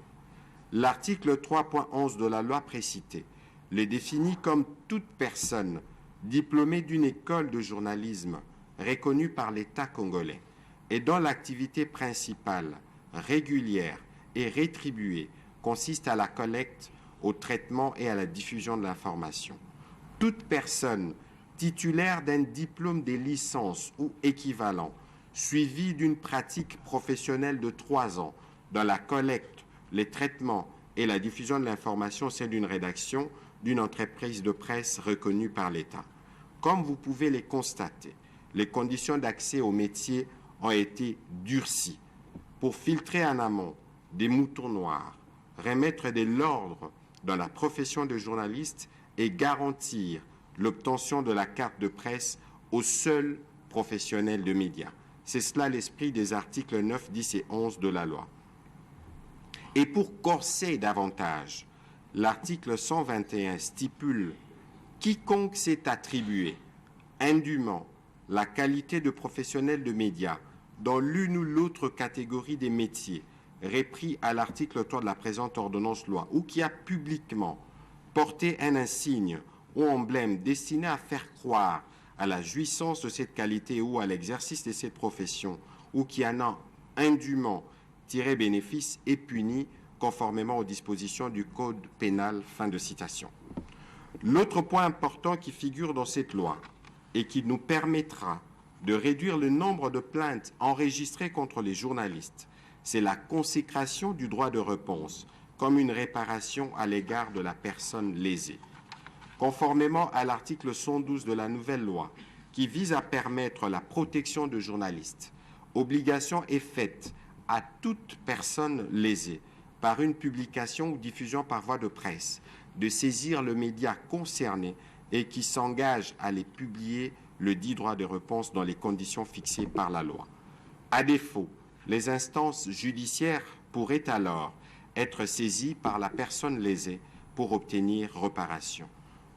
L'article 3.11 de la loi précitée le définit comme toute personne diplômée d'une école de journalisme reconnue par l'État congolais et dont l'activité principale, régulière et rétribuée consiste à la collecte, au traitement et à la diffusion de l'information. Toute personne titulaire d'un diplôme de licence ou équivalent, suivi d'une pratique professionnelle de 3 ans dans la collecte, les traitements et la diffusion de l'information, c'est d'une rédaction d'une entreprise de presse reconnue par l'État. Comme vous pouvez les constater, les conditions d'accès au métier ont été durcies pour filtrer en amont des moutons noirs, remettre de l'ordre dans la profession de journaliste et garantir l'obtention de la carte de presse aux seuls professionnels de médias. C'est cela l'esprit des articles 9, 10 et 11 de la loi. Et pour corser davantage, l'article 121 stipule « Quiconque s'est attribué indûment la qualité de professionnel de médias dans l'une ou l'autre catégorie des métiers repris à l'article 3 de la présente ordonnance-loi ou qui a publiquement porté un insigne ou emblème destiné à faire croire à la jouissance de cette qualité ou à l'exercice de cette profession ou qui en a indûment tiré bénéfice est puni conformément aux dispositions du Code pénal. Fin de citation. L'autre point important qui figure dans cette loi et qui nous permettra de réduire le nombre de plaintes enregistrées contre les journalistes, c'est la consécration du droit de réponse comme une réparation à l'égard de la personne lésée. Conformément à l'article 112 de la nouvelle loi qui vise à permettre la protection de journalistes, obligation est faite à toute personne lésée par une publication ou diffusion par voie de presse de saisir le média concerné et qui s'engage à les publier le dit droit de réponse dans les conditions fixées par la loi. À défaut, les instances judiciaires pourraient alors être saisies par la personne lésée pour obtenir réparation.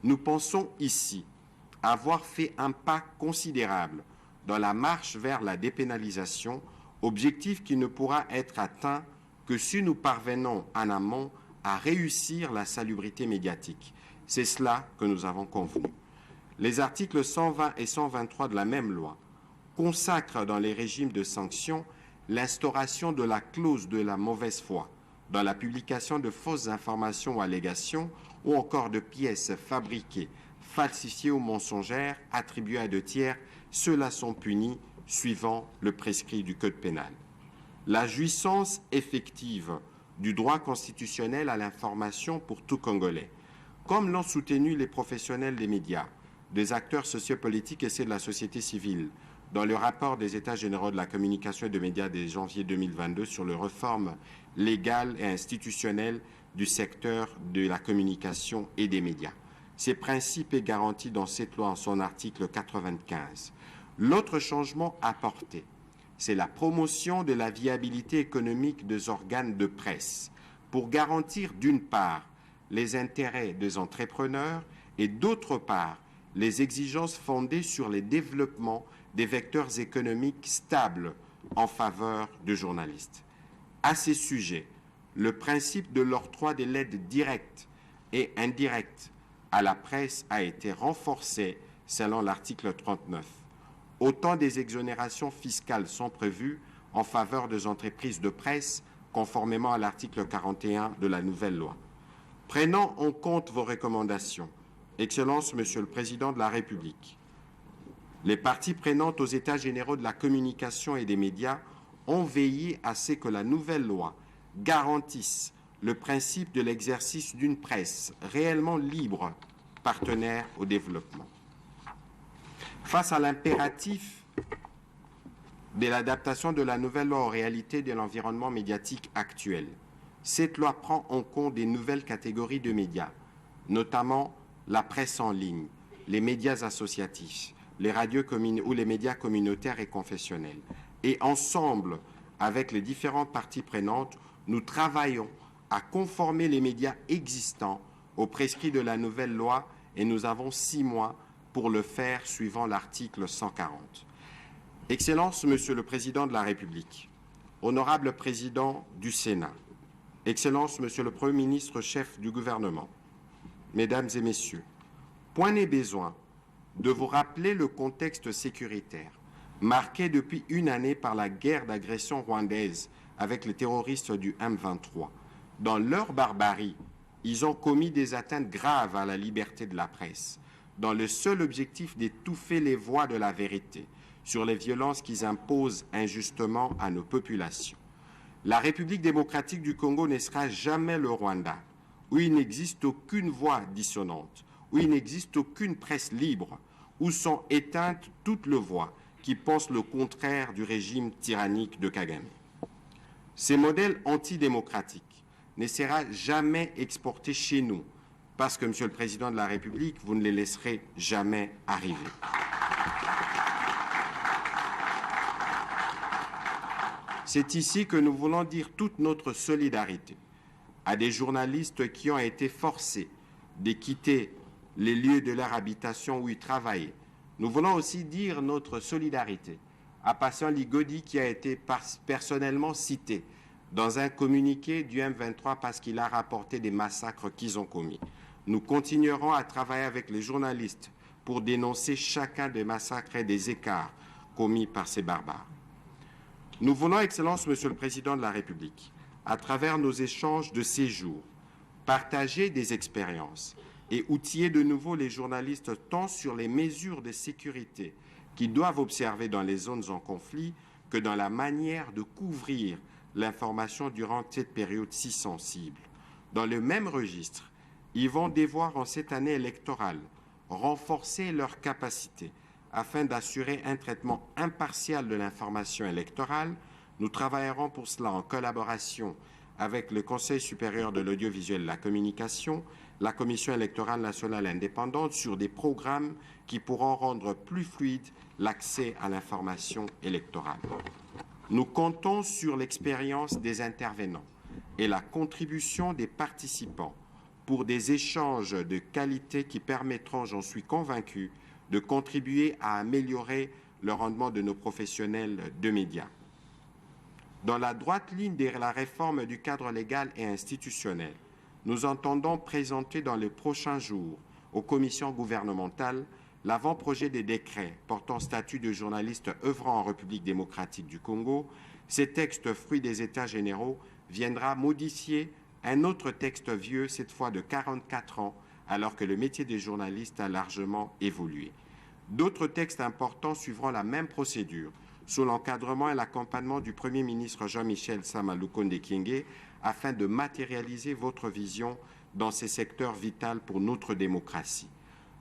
Nous pensons ici avoir fait un pas considérable dans la marche vers la dépénalisation, objectif qui ne pourra être atteint que si nous parvenons en amont à réussir la salubrité médiatique. C'est cela que nous avons convenu. Les articles 120 et 123 de la même loi consacrent dans les régimes de sanctions l'instauration de la clause de la mauvaise foi dans la publication de fausses informations ou allégations ou encore de pièces fabriquées, falsifiées ou mensongères attribuées à 2 tiers. Ceux-là sont punis suivant le prescrit du Code pénal. La jouissance effective du droit constitutionnel à l'information pour tout Congolais, comme l'ont soutenu les professionnels des médias, des acteurs sociopolitiques et ceux de la société civile, dans le rapport des États généraux de la communication et des médias de janvier 2022 sur les réformes légales et institutionnelles du secteur de la communication et des médias. Ces principes est garanti dans cette loi en son article 95. L'autre changement apporté, c'est la promotion de la viabilité économique des organes de presse pour garantir d'une part les intérêts des entrepreneurs et d'autre part les exigences fondées sur le développement des vecteurs économiques stables en faveur des journalistes. À ces sujets, le principe de l'octroi de l'aide directe et indirecte à la presse a été renforcé selon l'article 39. Autant des exonérations fiscales sont prévues en faveur des entreprises de presse conformément à l'article 41 de la nouvelle loi. Prenant en compte vos recommandations, Excellence, Monsieur le Président de la République, les parties prenantes aux États généraux de la communication et des médias ont veillé à ce que la nouvelle loi garantisse le principe de l'exercice d'une presse réellement libre, partenaire au développement. Face à l'impératif de l'adaptation de la nouvelle loi aux réalités de l'environnement médiatique actuel, cette loi prend en compte des nouvelles catégories de médias, notamment la presse en ligne, les médias associatifs, les radios ou les médias communautaires et confessionnels. Et ensemble, avec les différentes parties prenantes, nous travaillons à conformer les médias existants aux prescrits de la nouvelle loi et nous avons 6 mois pour le faire suivant l'article 140. Excellence, Monsieur le Président de la République, Honorable Président du Sénat, Excellence, Monsieur le Premier ministre, chef du gouvernement, Mesdames et Messieurs, point n'est besoin de vous rappeler le contexte sécuritaire marqué depuis une année par la guerre d'agression rwandaise avec les terroristes du M23. Dans leur barbarie, ils ont commis des atteintes graves à la liberté de la presse, dans le seul objectif d'étouffer les voix de la vérité sur les violences qu'ils imposent injustement à nos populations. La République démocratique du Congo ne sera jamais le Rwanda, où il n'existe aucune voix dissonante, où il n'existe aucune presse libre, où sont éteintes toutes les voix qui pensent le contraire du régime tyrannique de Kagame. Ces modèles antidémocratiques ne seront jamais exportés chez nous, parce que, Monsieur le Président de la République, vous ne les laisserez jamais arriver. C'est ici que nous voulons dire toute notre solidarité à des journalistes qui ont été forcés de quitter les lieux de leur habitation où ils travaillaient. Nous voulons aussi dire notre solidarité à Patient Ligodi qui a été personnellement cité dans un communiqué du M23 parce qu'il a rapporté des massacres qu'ils ont commis. Nous continuerons à travailler avec les journalistes pour dénoncer chacun des massacres et des écarts commis par ces barbares. Nous voulons, Excellence, Monsieur le Président de la République, à travers nos échanges de ces jours, partager des expériences et outiller de nouveau les journalistes tant sur les mesures de sécurité qu'ils doivent observer dans les zones en conflit que dans la manière de couvrir l'information durant cette période si sensible. Dans le même registre, ils vont devoir en cette année électorale renforcer leurs capacités afin d'assurer un traitement impartial de l'information électorale. Nous travaillerons pour cela en collaboration avec le Conseil supérieur de l'audiovisuel et de la communication, la Commission électorale nationale indépendante sur des programmes qui pourront rendre plus fluide l'accès à l'information électorale. Nous comptons sur l'expérience des intervenants et la contribution des participants pour des échanges de qualité qui permettront, j'en suis convaincu, de contribuer à améliorer le rendement de nos professionnels de médias. Dans la droite ligne de la réforme du cadre légal et institutionnel, nous entendons présenter dans les prochains jours aux commissions gouvernementales l'avant-projet des décrets portant statut de journaliste œuvrant en République démocratique du Congo. Ces textes, fruits des États généraux, viendra modifier un autre texte vieux, cette fois de 44 ans, alors que le métier des journalistes a largement évolué. D'autres textes importants suivront la même procédure, sous l'encadrement et l'accompagnement du Premier ministre Jean-Michel Sama Lukonde Kyenge, afin de matérialiser votre vision dans ces secteurs vitaux pour notre démocratie.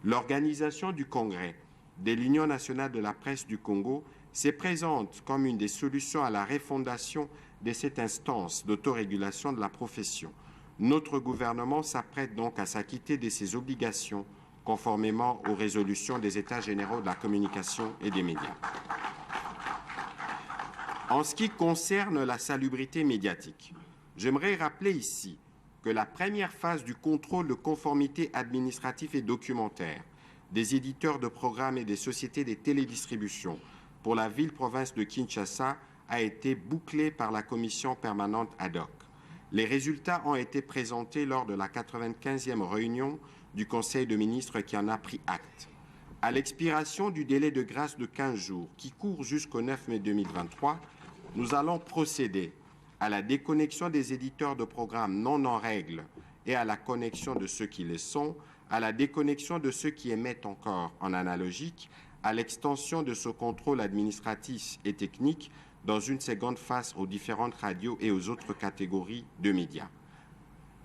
L'organisation du Congrès de l'Union nationale de la presse du Congo se présente comme une des solutions à la refondation de cette instance d'autorégulation de la profession. Notre gouvernement s'apprête donc à s'acquitter de ses obligations conformément aux résolutions des États généraux de la communication et des médias. En ce qui concerne la salubrité médiatique, j'aimerais rappeler ici que la première phase du contrôle de conformité administratif et documentaire des éditeurs de programmes et des sociétés de télédistribution pour la ville-province de Kinshasa a été bouclée par la commission permanente ad hoc. Les résultats ont été présentés lors de la 95e réunion du Conseil de ministres qui en a pris acte. À l'expiration du délai de grâce de 15 jours, qui court jusqu'au 9 mai 2023, nous allons procéder à la déconnexion des éditeurs de programmes non en règle et à la connexion de ceux qui le sont, à la déconnexion de ceux qui émettent encore en analogique, à l'extension de ce contrôle administratif et technique dans une seconde phase aux différentes radios et aux autres catégories de médias.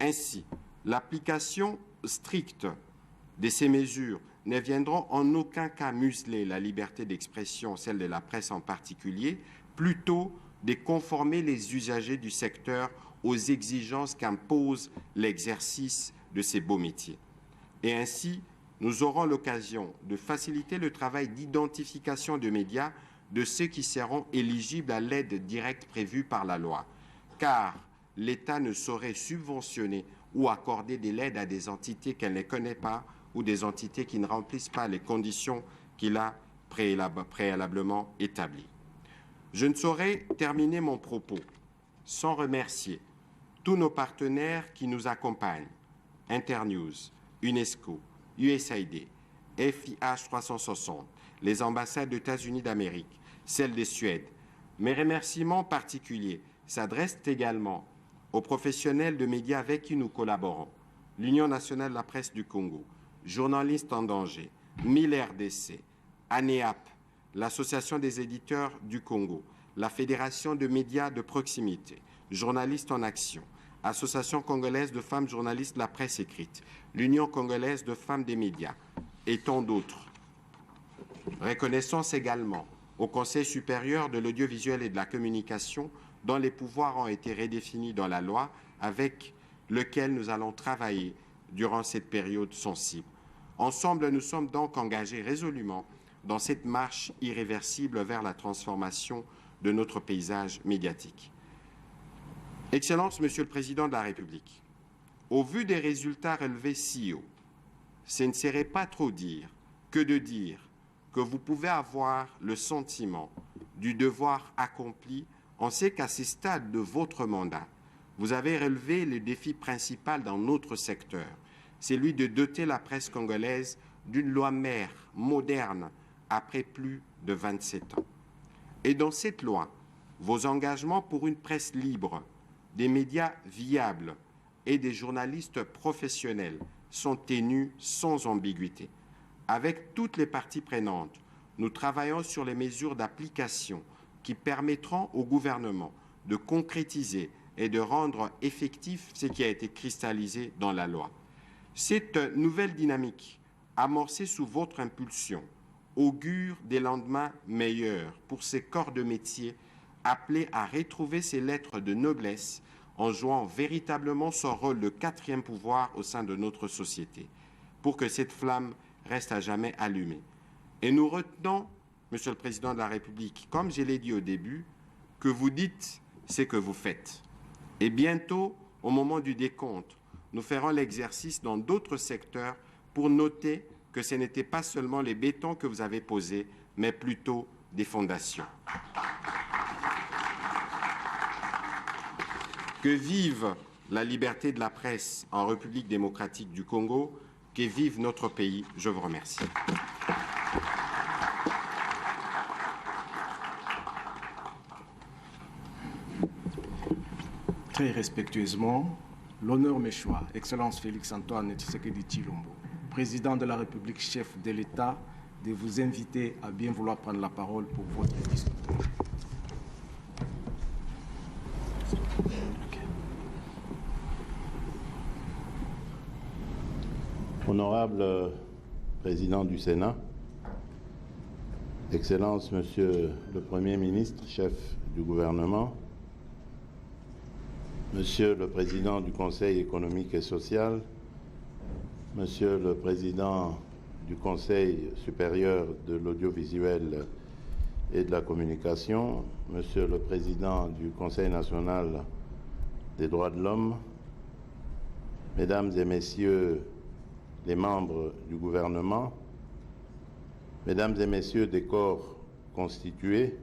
Ainsi, l'application stricte de ces mesures ne viendront en aucun cas museler la liberté d'expression, celle de la presse en particulier, plutôt de conformer les usagers du secteur aux exigences qu'impose l'exercice de ces beaux métiers. Et ainsi, nous aurons l'occasion de faciliter le travail d'identification de médias de ceux qui seront éligibles à l'aide directe prévue par la loi, car l'État ne saurait subventionner ou accorder de l'aide à des entités qu'elle ne connaît pas ou des entités qui ne remplissent pas les conditions qu'il a préalablement établies. Je ne saurais terminer mon propos sans remercier tous nos partenaires qui nous accompagnent, Internews, UNESCO, USAID, FIH 360, les ambassades des États-Unis d'Amérique, celles de Suède. Mes remerciements particuliers s'adressent également aux professionnels de médias avec qui nous collaborons, l'Union nationale de la presse du Congo, Journalistes en danger, 1000 RDC, ANEAP, l'Association des éditeurs du Congo, la Fédération de médias de proximité, Journalistes en action, Association congolaise de femmes journalistes de la presse écrite, l'Union congolaise de femmes des médias et tant d'autres. Reconnaissance également au Conseil supérieur de l'audiovisuel et de la communication dont les pouvoirs ont été redéfinis dans la loi avec lequel nous allons travailler durant cette période sensible. Ensemble, nous sommes donc engagés résolument dans cette marche irréversible vers la transformation de notre paysage médiatique. Excellence, Monsieur le Président de la République, au vu des résultats relevés si haut, ce ne serait pas trop dire que de dire que vous pouvez avoir le sentiment du devoir accompli On sait qu'à ce stade de votre mandat, vous avez relevé le défi principal dans notre secteur, celui de doter la presse congolaise d'une loi mère moderne après plus de 27 ans. Et dans cette loi, vos engagements pour une presse libre, des médias viables et des journalistes professionnels sont tenus sans ambiguïté. Avec toutes les parties prenantes, nous travaillons sur les mesures d'application qui permettront au gouvernement de concrétiser et de rendre effectif ce qui a été cristallisé dans la loi. Cette nouvelle dynamique, amorcée sous votre impulsion, augure des lendemains meilleurs pour ces corps de métier appelés à retrouver ces lettres de noblesse en jouant véritablement son rôle de quatrième pouvoir au sein de notre société, pour que cette flamme reste à jamais allumée. Et nous retenons, Monsieur le Président de la République, comme je l'ai dit au début, que vous dites ce que vous faites. Et bientôt, au moment du décompte, nous ferons l'exercice dans d'autres secteurs pour noter que ce n'était pas seulement les bétons que vous avez posés, mais plutôt des fondations. Que vive la liberté de la presse en République démocratique du Congo, que vive notre pays. Je vous remercie. Très respectueusement, l'honneur m'échoit, Excellence Félix-Antoine Tshisekedi Tshilombo, Président de la République, chef de l'État, de vous inviter à bien vouloir prendre la parole pour votre discours. Honorable Président du Sénat, Excellence Monsieur le Premier ministre, chef du gouvernement, Monsieur le Président du Conseil économique et social, Monsieur le Président du Conseil supérieur de l'audiovisuel et de la communication, Monsieur le Président du Conseil national des droits de l'homme, Mesdames et Messieurs les membres du gouvernement, Mesdames et Messieurs des corps constitués,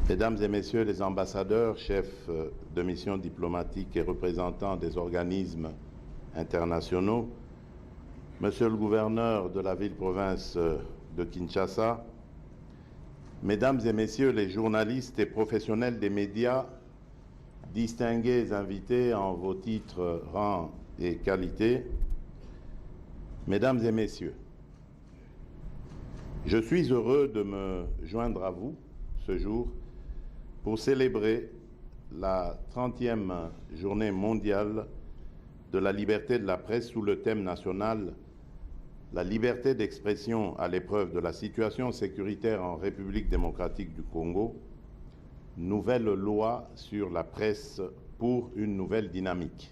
Mesdames et Messieurs les ambassadeurs, chefs de mission diplomatique et représentants des organismes internationaux, Monsieur le gouverneur de la ville-province de Kinshasa, Mesdames et Messieurs les journalistes et professionnels des médias, distingués invités en vos titres, rangs et qualités, Mesdames et Messieurs, je suis heureux de me joindre à vous ce jour pour célébrer la 30e journée mondiale de la liberté de la presse sous le thème national « La liberté d'expression à l'épreuve de la situation sécuritaire en République démocratique du Congo, nouvelle loi sur la presse pour une nouvelle dynamique ».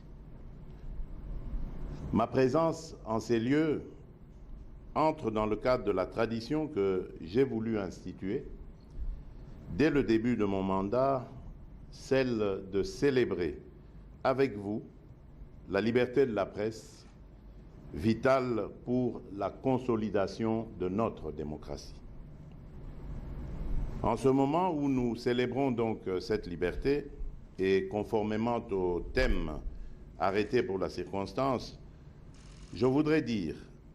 Ma présence en ces lieux entre dans le cadre de la tradition que j'ai voulu instituer dès le début de mon mandat, celle de célébrer avec vous la liberté de la presse, vitale pour la consolidation de notre démocratie. En ce moment où nous célébrons donc cette liberté, et conformément au thème arrêté pour la circonstance, je voudrais dire,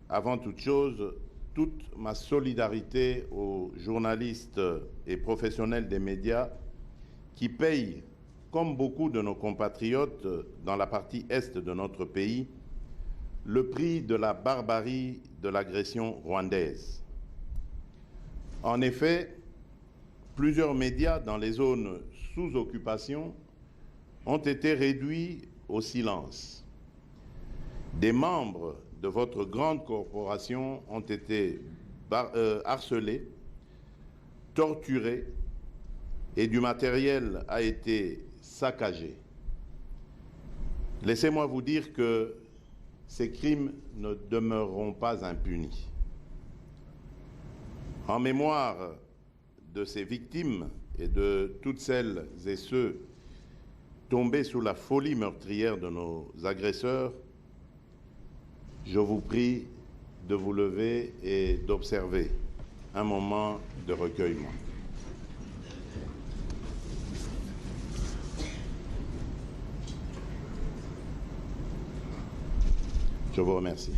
avant toute chose, toute ma solidarité aux journalistes et professionnels des médias qui payent, comme beaucoup de nos compatriotes dans la partie est de notre pays, le prix de la barbarie de l'agression rwandaise. En effet, plusieurs médias dans les zones sous occupation ont été réduits au silence. Des membres de votre grande corporation ont été harcelés, torturés et du matériel a été saccagé. Laissez-moi vous dire que ces crimes ne demeureront pas impunis. En mémoire de ces victimes et de toutes celles et ceux tombés sous la folie meurtrière de nos agresseurs, je vous prie de vous lever et d'observer un moment de recueillement. Je vous remercie.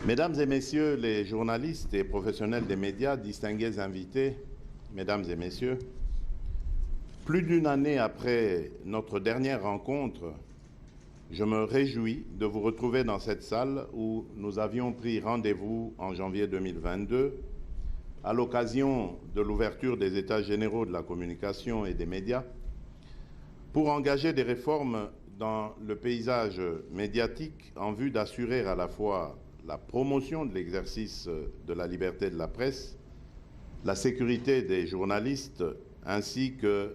Mesdames et messieurs les journalistes et professionnels des médias, distingués invités, mesdames et messieurs, plus d'une année après notre dernière rencontre, je me réjouis de vous retrouver dans cette salle où nous avions pris rendez-vous en janvier 2022 à l'occasion de l'ouverture des États généraux de la communication et des médias pour engager des réformes dans le paysage médiatique en vue d'assurer à la fois la promotion de l'exercice de la liberté de la presse, la sécurité des journalistes ainsi que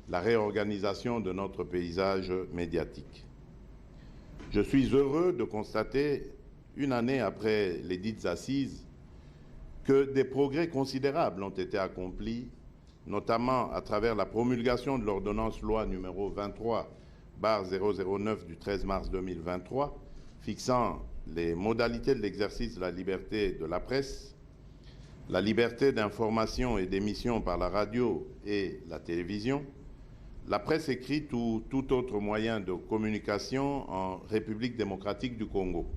la réorganisation de notre paysage médiatique. Je suis heureux de constater, une année après les dites assises, que des progrès considérables ont été accomplis, notamment à travers la promulgation de l'ordonnance loi numéro 23/009 du 13 mars 2023, fixant les modalités de l'exercice de la liberté de la presse, la liberté d'information et d'émission par la radio et la télévision, la presse écrite ou tout autre moyen de communication en République démocratique du Congo.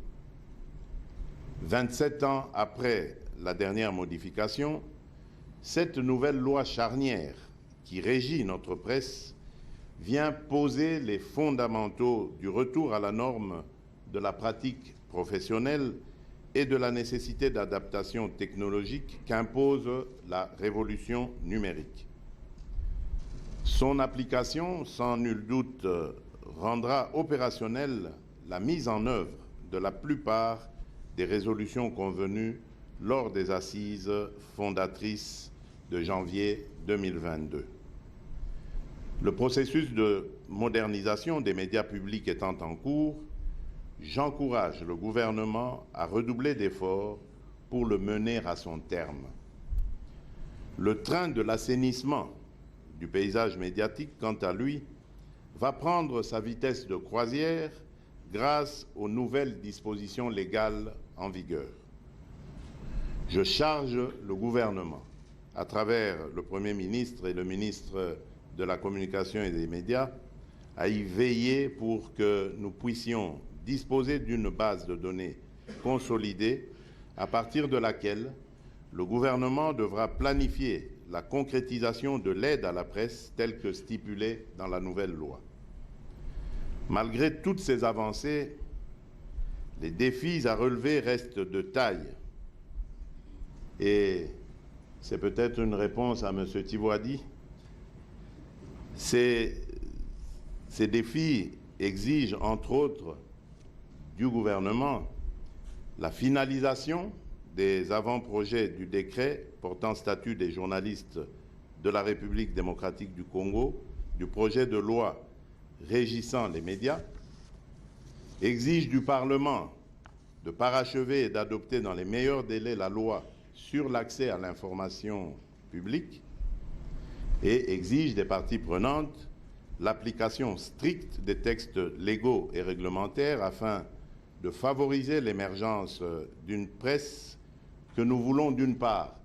27 ans après la dernière modification, cette nouvelle loi charnière qui régit notre presse vient poser les fondamentaux du retour à la norme de la pratique professionnelle et de la nécessité d'adaptation technologique qu'impose la révolution numérique. Son application, sans nul doute, rendra opérationnelle la mise en œuvre de la plupart des résolutions convenues lors des assises fondatrices de janvier 2022. Le processus de modernisation des médias publics étant en cours, j'encourage le gouvernement à redoubler d'efforts pour le mener à son terme. Le train de l'assainissement du paysage médiatique, quant à lui, va prendre sa vitesse de croisière grâce aux nouvelles dispositions légales en vigueur. Je charge le gouvernement, à travers le Premier ministre et le ministre de la Communication et des Médias, à y veiller pour que nous puissions disposer d'une base de données consolidée à partir de laquelle le gouvernement devra planifier la concrétisation de l'aide à la presse telle que stipulée dans la nouvelle loi. Malgré toutes ces avancées, les défis à relever restent de taille. Et c'est peut-être une réponse à M. Tivoadi. Ces défis exigent, entre autres, du gouvernement la finalisation des avant-projets du décret portant statut des journalistes de la République démocratique du Congo, du projet de loi régissant les médias, exige du Parlement de parachever et d'adopter dans les meilleurs délais la loi sur l'accès à l'information publique et exige des parties prenantes l'application stricte des textes légaux et réglementaires afin de favoriser l'émergence d'une presse que nous voulons d'une part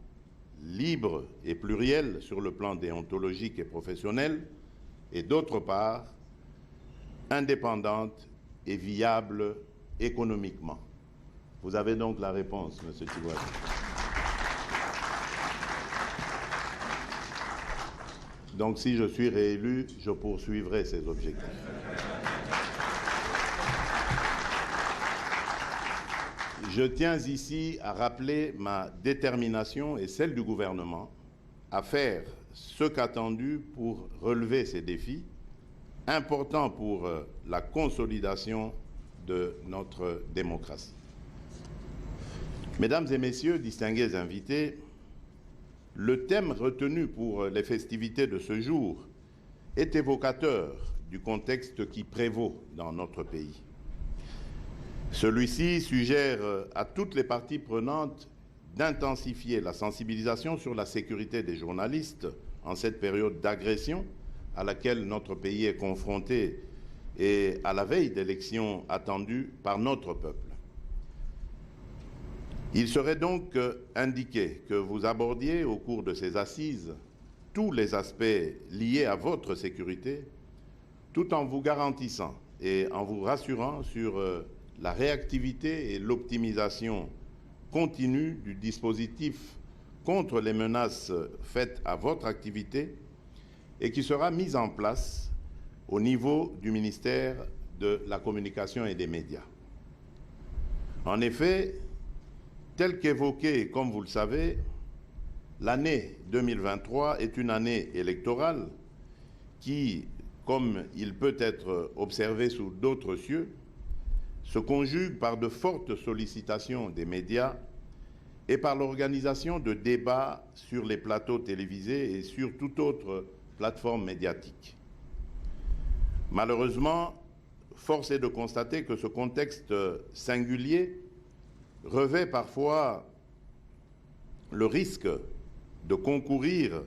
libre et plurielle sur le plan déontologique et professionnel et d'autre part indépendante et viable économiquement. Vous avez donc la réponse, M. Tivoadi. Donc si je suis réélu, je poursuivrai ces objectifs. Je tiens ici à rappeler ma détermination et celle du gouvernement à faire ce qu'attendu pour relever ces défis, importants pour la consolidation de notre démocratie. Mesdames et messieurs, distingués invités, le thème retenu pour les festivités de ce jour est évocateur du contexte qui prévaut dans notre pays. Celui-ci suggère à toutes les parties prenantes d'intensifier la sensibilisation sur la sécurité des journalistes en cette période d'agression à laquelle notre pays est confronté et à la veille d'élections attendues par notre peuple. Il serait donc indiqué que vous abordiez au cours de ces assises tous les aspects liés à votre sécurité tout en vous garantissant et en vous rassurant sur la réactivité et l'optimisation continue du dispositif contre les menaces faites à votre activité et qui sera mise en place au niveau du ministère de la Communication et des Médias. En effet, tel qu'évoqué, et comme vous le savez, l'année 2023 est une année électorale qui, comme il peut être observé sous d'autres cieux, se conjugue par de fortes sollicitations des médias et par l'organisation de débats sur les plateaux télévisés et sur toute autre plateforme médiatique. Malheureusement, force est de constater que ce contexte singulier revêt parfois le risque de concourir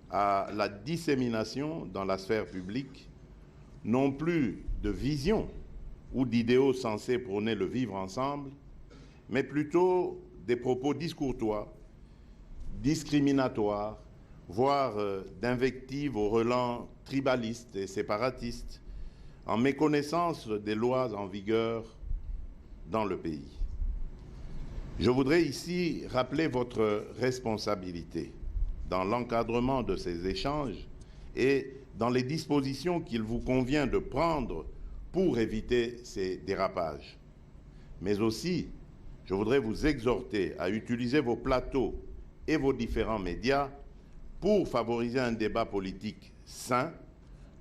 à la dissémination dans la sphère publique, non plus de visions ou d'idéaux censés prôner le vivre ensemble, mais plutôt des propos discourtois, discriminatoires, voire d'invectives au relent tribaliste et séparatiste, en méconnaissance des lois en vigueur dans le pays. Je voudrais ici rappeler votre responsabilité dans l'encadrement de ces échanges et dans les dispositions qu'il vous convient de prendre pour éviter ces dérapages. Mais aussi, je voudrais vous exhorter à utiliser vos plateaux et vos différents médias pour favoriser un débat politique sain,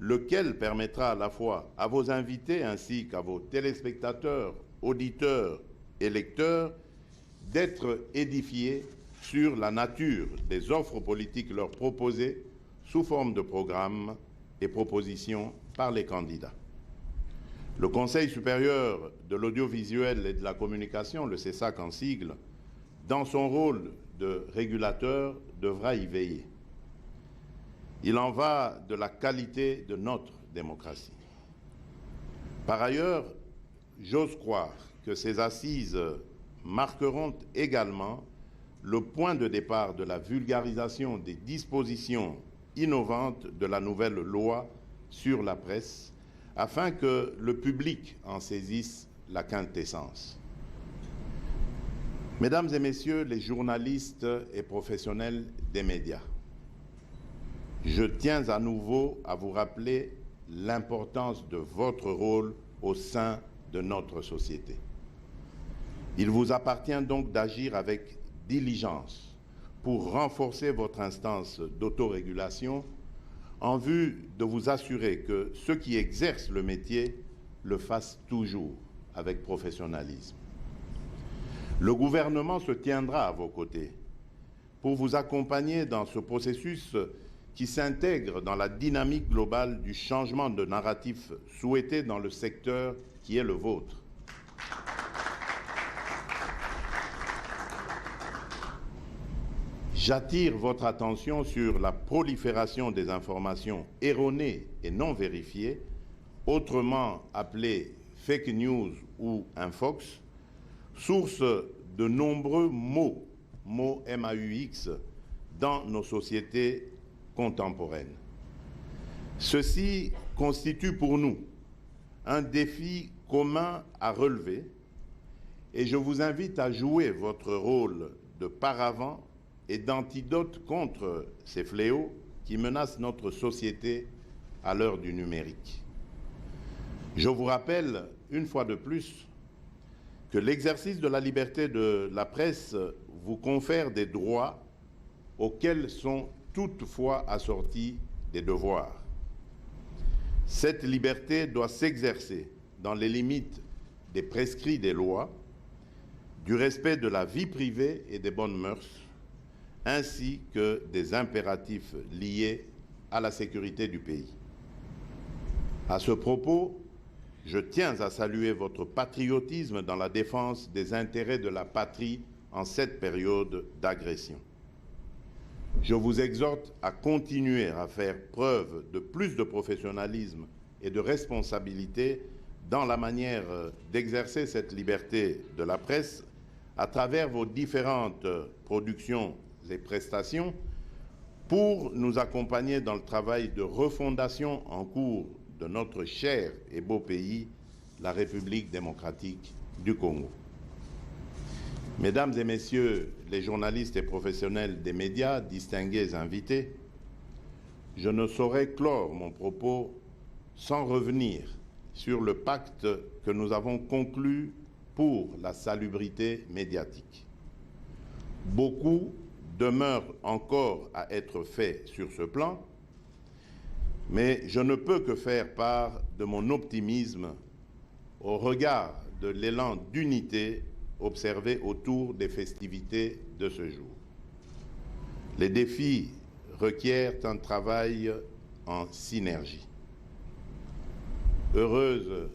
lequel permettra à la fois à vos invités ainsi qu'à vos téléspectateurs, auditeurs et lecteurs d'être édifiés sur la nature des offres politiques leur proposées sous forme de programmes et propositions par les candidats. Le Conseil supérieur de l'audiovisuel et de la communication, le CESAC en sigle, dans son rôle de régulateur, devra y veiller. Il en va de la qualité de notre démocratie. Par ailleurs, j'ose croire que ces assises marqueront également le point de départ de la vulgarisation des dispositions innovantes de la nouvelle loi sur la presse, afin que le public en saisisse la quintessence. Mesdames et messieurs les journalistes et professionnels des médias, je tiens à nouveau à vous rappeler l'importance de votre rôle au sein de notre société. Il vous appartient donc d'agir avec diligence pour renforcer votre instance d'autorégulation en vue de vous assurer que ceux qui exercent le métier le fassent toujours avec professionnalisme. Le gouvernement se tiendra à vos côtés pour vous accompagner dans ce processus qui s'intègre dans la dynamique globale du changement de narratif souhaité dans le secteur qui est le vôtre. J'attire votre attention sur la prolifération des informations erronées et non vérifiées, autrement appelées fake news ou infox, source de nombreux maux MAUX, dans nos sociétés contemporaines. Ceci constitue pour nous un défi commun à relever et je vous invite à jouer votre rôle de paravent et d'antidote contre ces fléaux qui menacent notre société à l'heure du numérique. Je vous rappelle, une fois de plus, que l'exercice de la liberté de la presse vous confère des droits auxquels sont toutefois assortis des devoirs. Cette liberté doit s'exercer dans les limites des prescrits des lois, du respect de la vie privée et des bonnes mœurs, ainsi que des impératifs liés à la sécurité du pays. À ce propos, je tiens à saluer votre patriotisme dans la défense des intérêts de la patrie en cette période d'agression. Je vous exhorte à continuer à faire preuve de plus de professionnalisme et de responsabilité dans la manière d'exercer cette liberté de la presse à travers vos différentes productions et prestations pour nous accompagner dans le travail de refondation en cours de notre cher et beau pays, la République démocratique du Congo. Mesdames et messieurs les journalistes et professionnels des médias, distingués invités, je ne saurais clore mon propos sans revenir sur le pacte que nous avons conclu pour la salubrité médiatique. Beaucoup demeure encore à être fait sur ce plan, mais je ne peux que faire part de mon optimisme au regard de l'élan d'unité observé autour des festivités de ce jour. Les défis requièrent un travail en synergie. Heureuse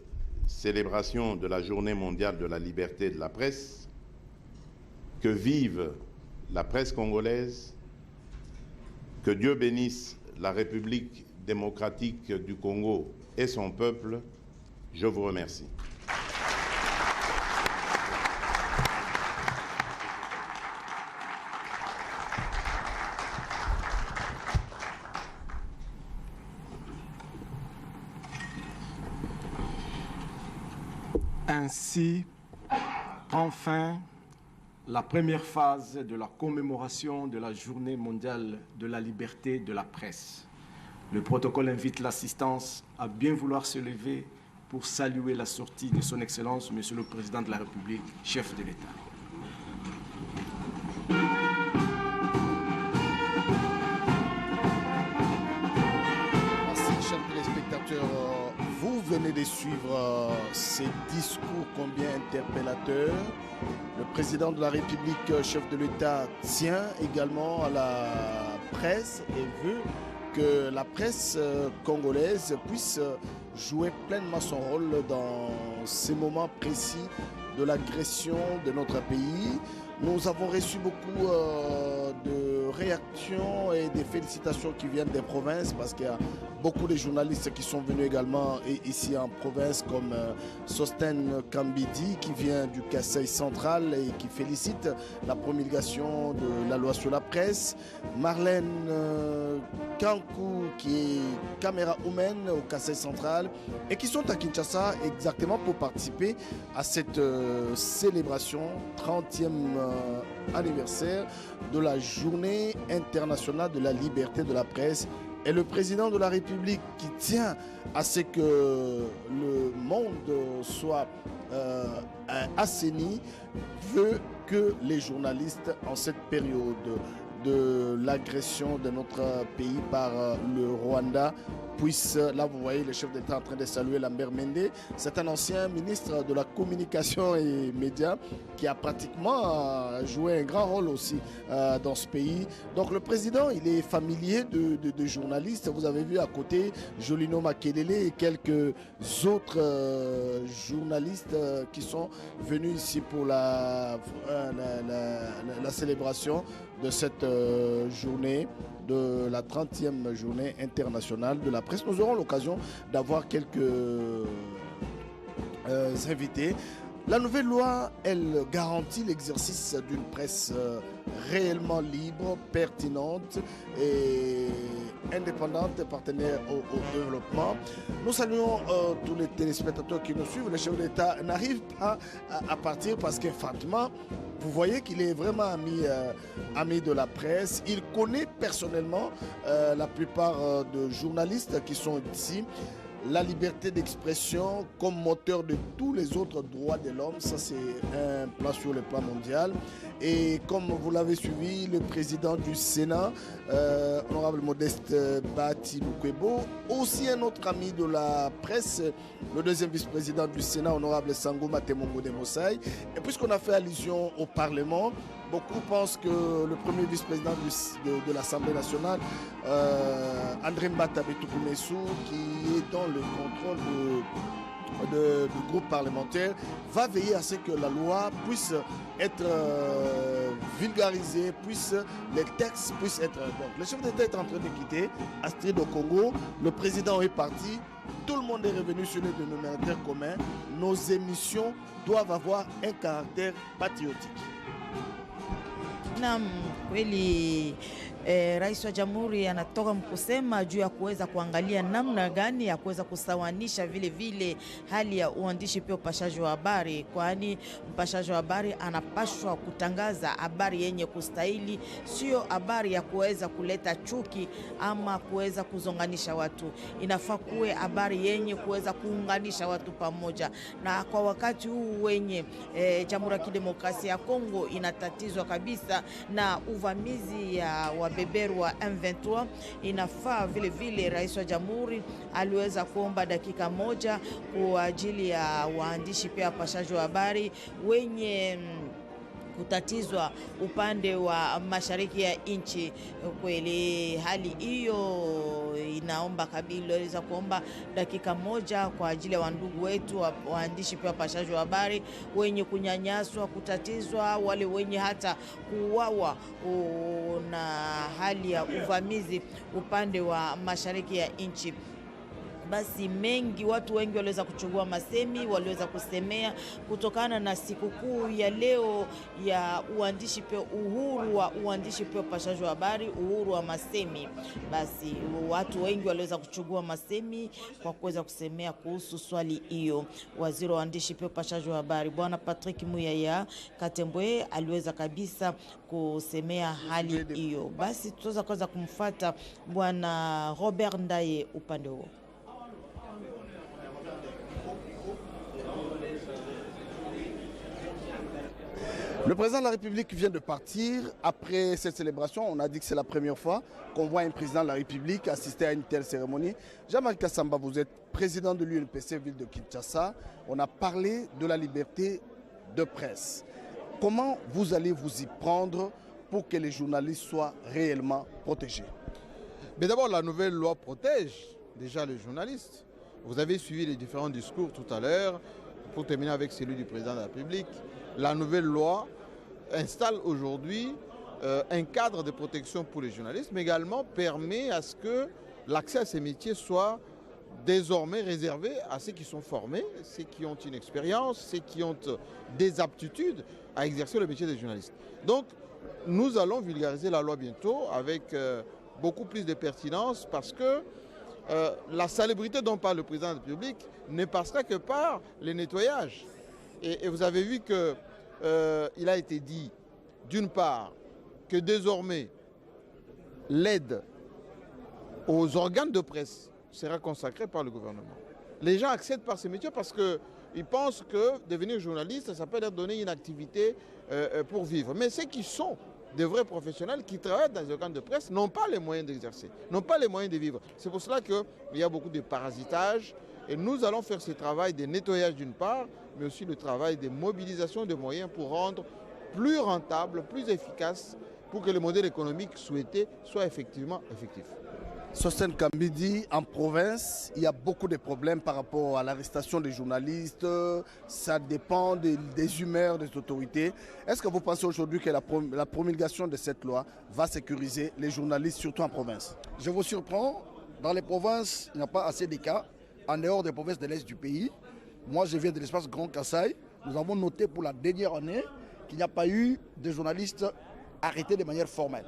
célébration de la Journée mondiale de la liberté de la presse, que vive la presse congolaise, que Dieu bénisse la République démocratique du Congo et son peuple. Je vous remercie. Ainsi, enfin, la première phase de la commémoration de la Journée mondiale de la liberté de la presse. Le protocole invite l'assistance à bien vouloir se lever pour saluer la sortie de son Excellence, Monsieur le Président de la République, chef de l'État. Merci, chers téléspectateurs. Vous venez de suivre ces discours combien interpellateurs. Le président de la République, chef de l'État, tient également à la presse et veut que la presse congolaise puisse jouer pleinement son rôle dans ces moments précis de l'agression de notre pays. Nous avons reçu beaucoup de réactions et des félicitations qui viennent des provinces parce qu'il y a beaucoup de journalistes qui sont venus également ici en province comme Sosten Kambidi qui vient du Kasaï central et qui félicite la promulgation de la loi sur la presse. Marlène Kankou qui est caméra humaine au Kasaï central et qui sont à Kinshasa exactement pour participer à cette célébration 30e anniversaire de la Journée internationale de la liberté de la presse. Et le président de la République qui tient à ce que le monde soit assaini veut que les journalistes en cette période de l'agression de notre pays par le Rwanda puissent, là vous voyez le chef d'État en train de saluer Lambert Mende, c'est un ancien ministre de la communication et médias qui a pratiquement joué un grand rôle aussi dans ce pays. Donc le président il est familier de journalistes, vous avez vu à côté Jolino Makelele et quelques autres journalistes qui sont venus ici pour la célébration de cette journée, de la 30e journée internationale de la presse. Nous aurons l'occasion d'avoir quelques invités. La nouvelle loi, elle garantit l'exercice d'une presse réellement libre, pertinente et indépendante, partenaire au développement. Nous saluons tous les téléspectateurs qui nous suivent. Le chef d'État n'arrive pas à partir parce qu'effectivement, vous voyez qu'il est vraiment ami de la presse. Il connaît personnellement la plupart de journalistes qui sont ici. La liberté d'expression comme moteur de tous les autres droits de l'homme, ça c'est un plan sur le plan mondial. Et comme vous l'avez suivi, le président du Sénat, honorable Modeste Bahati Lukwebo, aussi un autre ami de la presse, le deuxième vice-président du Sénat, honorable Sangoma Temongo de Mossai. Et puisqu'on a fait allusion au Parlement, beaucoup pensent que le premier vice-président de l'Assemblée nationale, André Mbata Betoukoumessou, qui est dans le contrôle du groupe parlementaire, va veiller à ce que la loi puisse être vulgarisée, les textes puissent être... Donc, le chef d'État est en train de quitter Astrid au Congo, le président est parti, tout le monde est revenu sur les dénominateurs communs. Nos émissions doivent avoir un caractère patriotique. Naam, kweli Rais wa Jamhuri anatoka kusema juu ya kuweza kuangalia namna gani ya kuweza kusawanisha vile vile hali ya uandishi pia upashaji wa habari, kwani mpashaji wa habari anapashwa kutangaza habari yenye kustahili, sio habari ya kuweza kuleta chuki ama kuweza kuzonganisha watu. Inafaa kuwe habari yenye kuweza kuunganisha watu pamoja. Na kwa wakati huu wenye Jamhuri ya Kidemokrasia ya Kongo inatatizwa kabisa na uvamizi ya wabeberu wa M23, inafaa vile vile rais wa Jamhuri aliweza kuomba dakika moja kwa ajili ya waandishi pia wapashaji wa habari wenye kutatizwa upande wa mashariki ya nchi. Kweli hali hiyo inaomba kabila waweza kuomba dakika moja kwa ajili ya wandugu wetu waandishi pia wapashaji wa habari wenye kunyanyaswa, kutatizwa, wale wenye hata kuuawa na hali ya uvamizi upande wa mashariki ya nchi. Basi mengi watu wengi waliweza kuchukua masemi, waliweza kusemea kutokana na sikukuu ya leo ya uandishi pia, uhuru wa uandishi pia upashaji wa habari, uhuru wa masemi. Basi watu wengi waliweza kuchukua masemi kwa kuweza kusemea kuhusu swali hiyo. Waziri wa uandishi pia upashaji wa habari Bwana Patrick Muyaya Katembwe aliweza kabisa kusemea hali hiyo. Basi tutaweza kwanza kumfuata Bwana Robert Ndaye upande huo. Le président de la République vient de partir. Après cette célébration, on a dit que c'est la première fois qu'on voit un président de la République assister à une telle cérémonie. Jean-Marie Kassamba, vous êtes président de l'UNPC ville de Kinshasa. On a parlé de la liberté de presse. Comment vous allez vous y prendre pour que les journalistes soient réellement protégés? Mais d'abord, la nouvelle loi protège déjà les journalistes. Vous avez suivi les différents discours tout à l'heure. Pour terminer avec celui du président de la République, la nouvelle loi installe aujourd'hui un cadre de protection pour les journalistes, mais également permet à ce que l'accès à ces métiers soit désormais réservé à ceux qui sont formés, ceux qui ont une expérience, ceux qui ont des aptitudes à exercer le métier de journaliste. Donc, nous allons vulgariser la loi bientôt avec beaucoup plus de pertinence parce que la salubrité dont parle le président de la République ne passera que par le nettoyage. Et vous avez vu qu'il a été dit, d'une part, que désormais, l'aide aux organes de presse sera consacrée par le gouvernement. Les gens accèdent par ces métiers parce qu'ils pensent que devenir journaliste, ça peut leur donner une activité pour vivre. Mais ceux qui sont des vrais professionnels qui travaillent dans les organes de presse n'ont pas les moyens d'exercer, n'ont pas les moyens de vivre. C'est pour cela qu'il y a beaucoup de parasitage et nous allons faire ce travail de nettoyage d'une part, mais aussi le travail de mobilisation de moyens pour rendre plus rentable, plus efficace, pour que le modèle économique souhaité soit effectivement effectif. Sosten Kambidi, en province, il y a beaucoup de problèmes par rapport à l'arrestation des journalistes. Ça dépend des humeurs des autorités. Est-ce que vous pensez aujourd'hui que la promulgation de cette loi va sécuriser les journalistes, surtout en province? Je vous surprends. Dans les provinces, il n'y a pas assez de cas. En dehors des provinces de l'Est du pays, moi je viens de l'espace Grand Kassai. Nous avons noté pour la dernière année qu'il n'y a pas eu de journalistes arrêtés de manière formelle.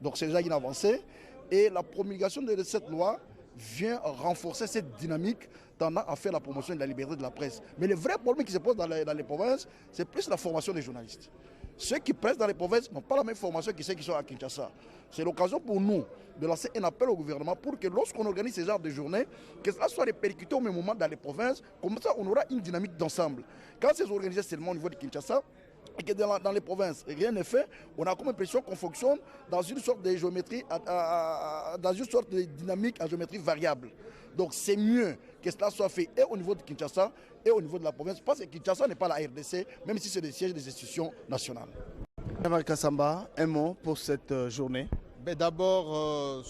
Donc c'est déjà une avancée. Et la promulgation de cette loi vient renforcer cette dynamique tendant à faire la promotion de la liberté de la presse. Mais le vrai problème qui se pose dans les provinces, c'est plus la formation des journalistes. Ceux qui pressent dans les provinces n'ont pas la même formation que ceux qui sont à Kinshasa. C'est l'occasion pour nous de lancer un appel au gouvernement pour que lorsqu'on organise ce genre de journée, que cela soit répercuté au même moment dans les provinces. Comme ça, on aura une dynamique d'ensemble. Quand c'est organisé seulement au niveau de Kinshasa, et que dans les provinces, rien n'est fait, on a comme impression qu'on fonctionne dans une sorte de géométrie, dans une sorte de dynamique à géométrie variable. Donc c'est mieux que cela soit fait et au niveau de Kinshasa et au niveau de la province, parce que Kinshasa n'est pas la RDC, même si c'est le siège des institutions nationales. Jean-Marie Kassamba, un mot pour cette journée? D'abord,